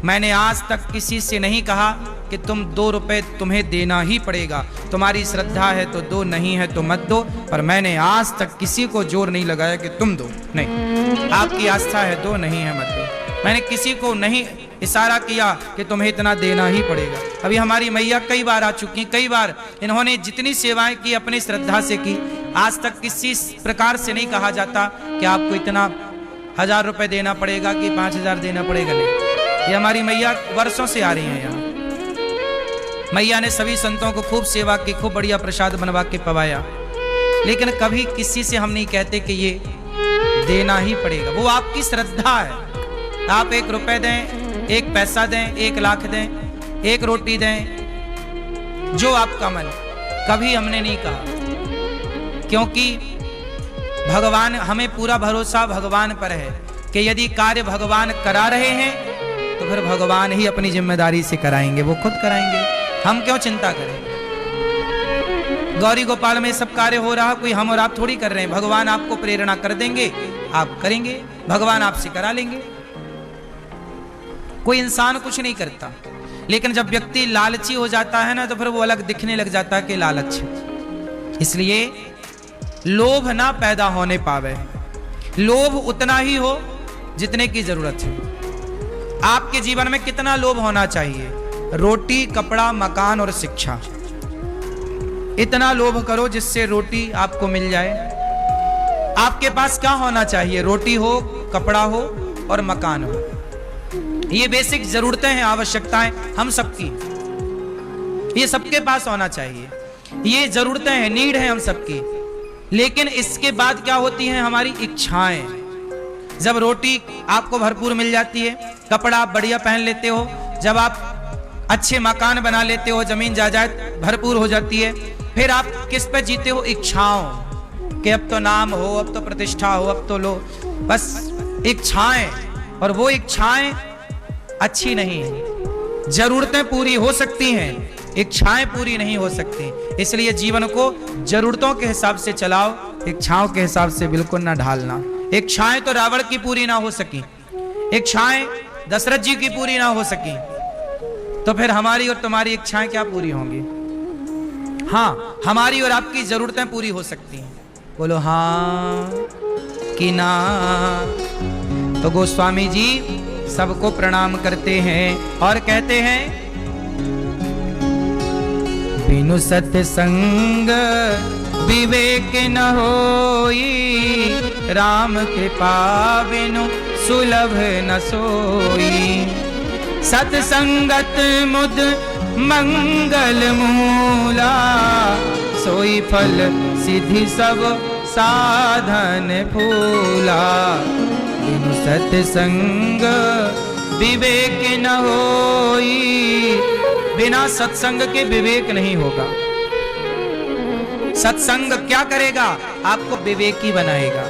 A: मैंने आज तक किसी से नहीं कहा कि तुम 2 रुपए तुम्हें देना ही पड़ेगा, तुम्हारी श्रद्धा है तो दो, नहीं है तो मत दो। पर मैंने आज तक किसी को जोर नहीं लगाया कि तुम दो, नहीं, आपकी आस्था है दो, नहीं है मत दो। मैंने किसी को नहीं इशारा किया कि तुम्हें इतना देना ही पड़ेगा। अभी हमारी मैया कई बार आ चुकी, कई बार इन्होंने जितनी सेवाएं की अपनी श्रद्धा से की। आज तक किसी प्रकार से नहीं कहा जाता कि आपको इतना 1000 रुपए देना पड़ेगा कि 5000 देना पड़ेगा, नहीं। ये हमारी मैया वर्षों से आ रही हैं यहाँ। मैया ने सभी संतों को खूब सेवा की, खूब बढ़िया प्रसाद बनवा के पवाया, लेकिन कभी किसी से हम नहीं कहते कि ये देना ही पड़ेगा। वो आपकी श्रद्धा है। आप 1 रुपए दें, 1 पैसा दें, 1 लाख दें, 1 रोटी दें, जो आपका मन, कभी हमने नहीं कहा। क्योंकि भगवान, हमें पूरा भरोसा भगवान पर है कि यदि कार्य भगवान करा रहे हैं तो फिर भगवान ही अपनी जिम्मेदारी से कराएंगे, वो खुद कराएंगे, हम क्यों चिंता करें। गौरी गोपाल में सब कार्य हो रहा, कोई हम और आप थोड़ी कर रहे हैं। भगवान आपको प्रेरणा कर देंगे, आप करेंगे, भगवान आपसे करा लेंगे। कोई इंसान कुछ नहीं करता, लेकिन जब व्यक्ति लालची हो जाता है ना, तो फिर वो अलग दिखने लग जाता है कि लालच। इसलिए लोभ ना पैदा होने पावे। लोभ उतना ही हो जितने की जरूरत है। आपके जीवन में कितना लोभ होना चाहिए? रोटी, कपड़ा, मकान और शिक्षा। इतना लोभ करो जिससे रोटी आपको मिल जाए। आपके पास क्या होना चाहिए? रोटी हो, कपड़ा हो और मकान हो। ये बेसिक जरूरतें हैं, आवश्यकताएं हम सबकी। ये सबके पास होना चाहिए। ये जरूरतें हैं, नीड है हम सबकी। लेकिन इसके बाद क्या होती हैं हमारी इच्छाएं। जब रोटी आपको भरपूर मिल जाती है, कपड़ा आप बढ़िया पहन लेते हो, जब आप अच्छे मकान बना लेते हो, जमीन जायदाद भरपूर हो जाती है, फिर आप किस पे जीते हो? इच्छाओं कि अब तो नाम हो, अब तो प्रतिष्ठा हो, अब तो लो, बस इच्छाएं। और वो इच्छाएं अच्छी नहीं है। जरूरतें पूरी हो सकती हैं, इच्छाएं पूरी नहीं हो सकती। इसलिए जीवन को जरूरतों के हिसाब से चलाओ, इच्छाओं के हिसाब से बिल्कुल ना ढालना। इच्छाएं तो रावण की पूरी ना हो सकी, इच्छाएं दशरथ जी की पूरी ना हो सकी, तो फिर हमारी और तुम्हारी इच्छाएं क्या पूरी होंगी? हाँ, हमारी और आपकी जरूरतें पूरी हो सकती हैं। बोलो हाँ कि ना। तो गोस्वामी जी सबको प्रणाम करते हैं और कहते हैं, बिनु सत्संग विवेक न होई, राम कृपा बिनु सुलभ न सोई। सत्संगत मुद मंगल मूला, सोई फल सिद्धि सब साधन फूला। बिनु सत्संग विवेक न होई, बिना सत्संग के विवेक नहीं होगा। सत्संग क्या करेगा? आपको विवेकी बनाएगा।